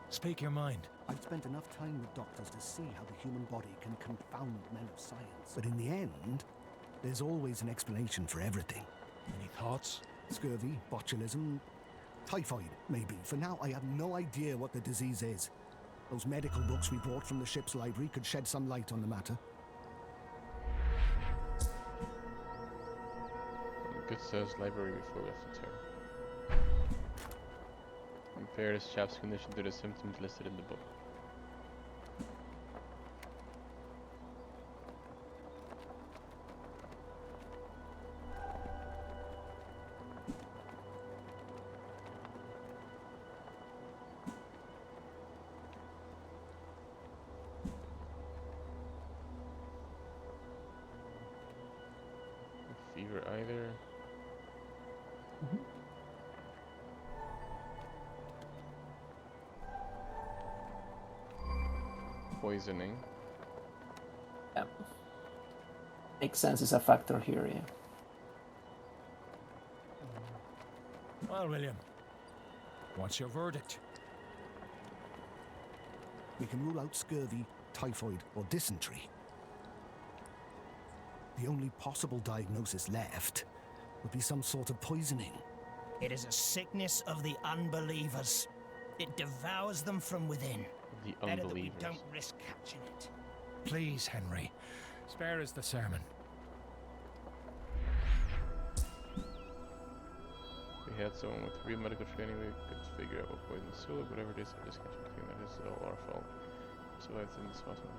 Speak your mind. I've spent enough time with doctors to see how the human body can confound men of science. But in the end, there's always an explanation for everything. Any thoughts? Scurvy, botulism, typhoid, maybe. For now, I have no idea what the disease is. Those medical books we brought from the ship's library could shed some light on the matter. Good says library before we left the town. Compare this chap's condition to the symptoms listed in the book. Fever either. Poisoning. Yeah. Makes sense, is a factor here, yeah. Well, William, what's your verdict? We can rule out scurvy, typhoid, or dysentery. The only possible diagnosis left would be some sort of poisoning. It is a sickness of the unbelievers. It devours them from within. The Better that we unbelievers. don't risk catching it. Please, Henry, spare us the sermon. We had someone with real medical training, we could figure out what poison Suluk, whatever it is, I just can't think that is all our fault. So I think it's possible.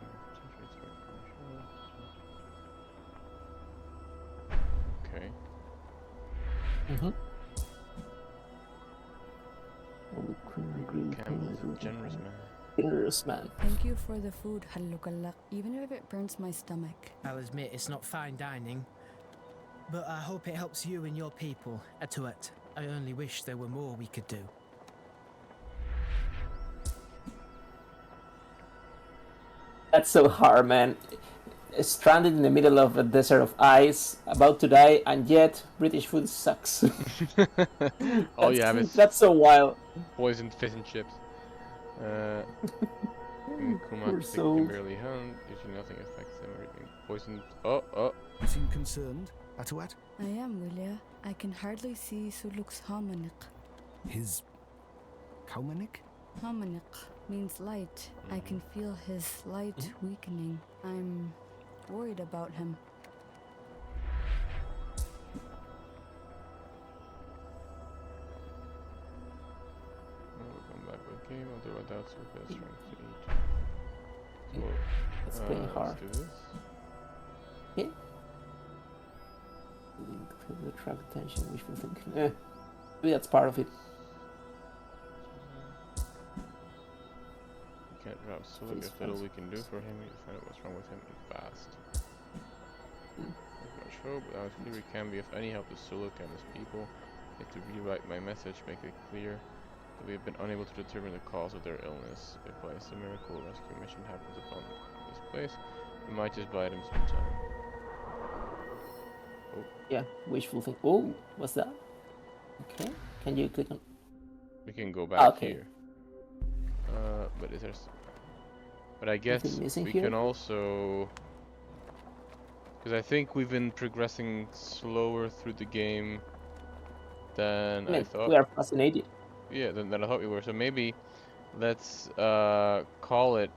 Okay. Campbell's a generous man. Generous man. Thank you for the food, Hallukalak, even if it burns my stomach. I'll admit it's not fine dining, but I hope it helps you and your people, Atuet. I only wish there were more we could do. That's so hard, man. Stranded in the middle of a desert of ice, about to die, and yet British food sucks. All you have is that's so wild. poisoned fish and chips. Kuma Poor can soul. barely hunt. Usually nothing affects him or being poisoned. Oh. You seem concerned, Atuat? I am, Willia. I can hardly see Suluk's harmonic. His... Kaumanik? Harmonic means light. I can feel his light weakening. I'm worried about him. We'll come back with game. I'll do without super best strength to eat. So, It's pretty hard. let's do this. Okay. The track attention, wishful thinking. Maybe that's part of it. We can't drop Suluk. If little we can do for him, we find out what's wrong with him and fast. Not much hope. Without clear we can be of any help to Suluk and his people. I have to rewrite my message, make it clear that we have been unable to determine the cause of their illness. If by some miracle a rescue mission happens upon this place, we might just buy them some time. Oh. Yeah, wishful think. Oh, what's that? Okay, can you click on? We can go back okay. here. But is there? But I guess we here? can also, because I think we've been progressing slower through the game than I thought. We are fascinated. Yeah, than I thought we were. So maybe let's call it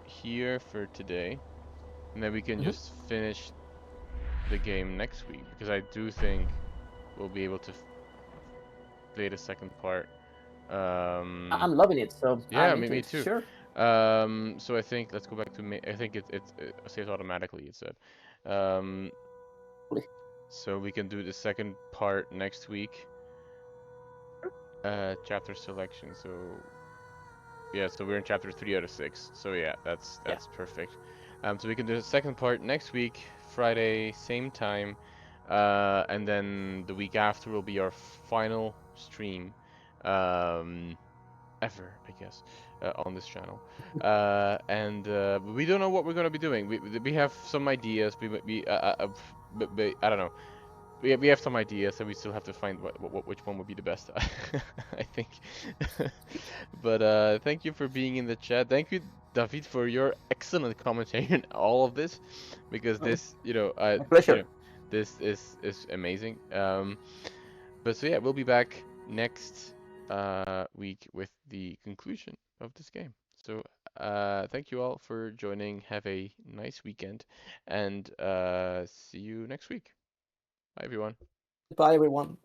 here for today, and then we can just finish the game next week, because I do think we'll be able to play the second part. I'm loving it, so yeah, I'm me too. Sure. So I think let's go back to I think it saves automatically. It said. So we can do the second part next week. Chapter selection. So yeah, so we're in chapter 3 out of 6. So yeah, that's perfect. So we can do the second part next week, Friday, same time. And then the week after will be our final stream. Ever, I guess, on this channel. And we don't know what we're gonna be doing. We have some ideas. But I don't know. We have some ideas, and we still have to find which one would be the best. I think. But thank you for being in the chat. Thank you, David, for your excellent commentary on all of this, because this, pleasure. This is amazing. But so yeah, we'll be back next week with the conclusion of this game. So thank you all for joining. Have a nice weekend, and see you next week. Bye, everyone. Bye, everyone.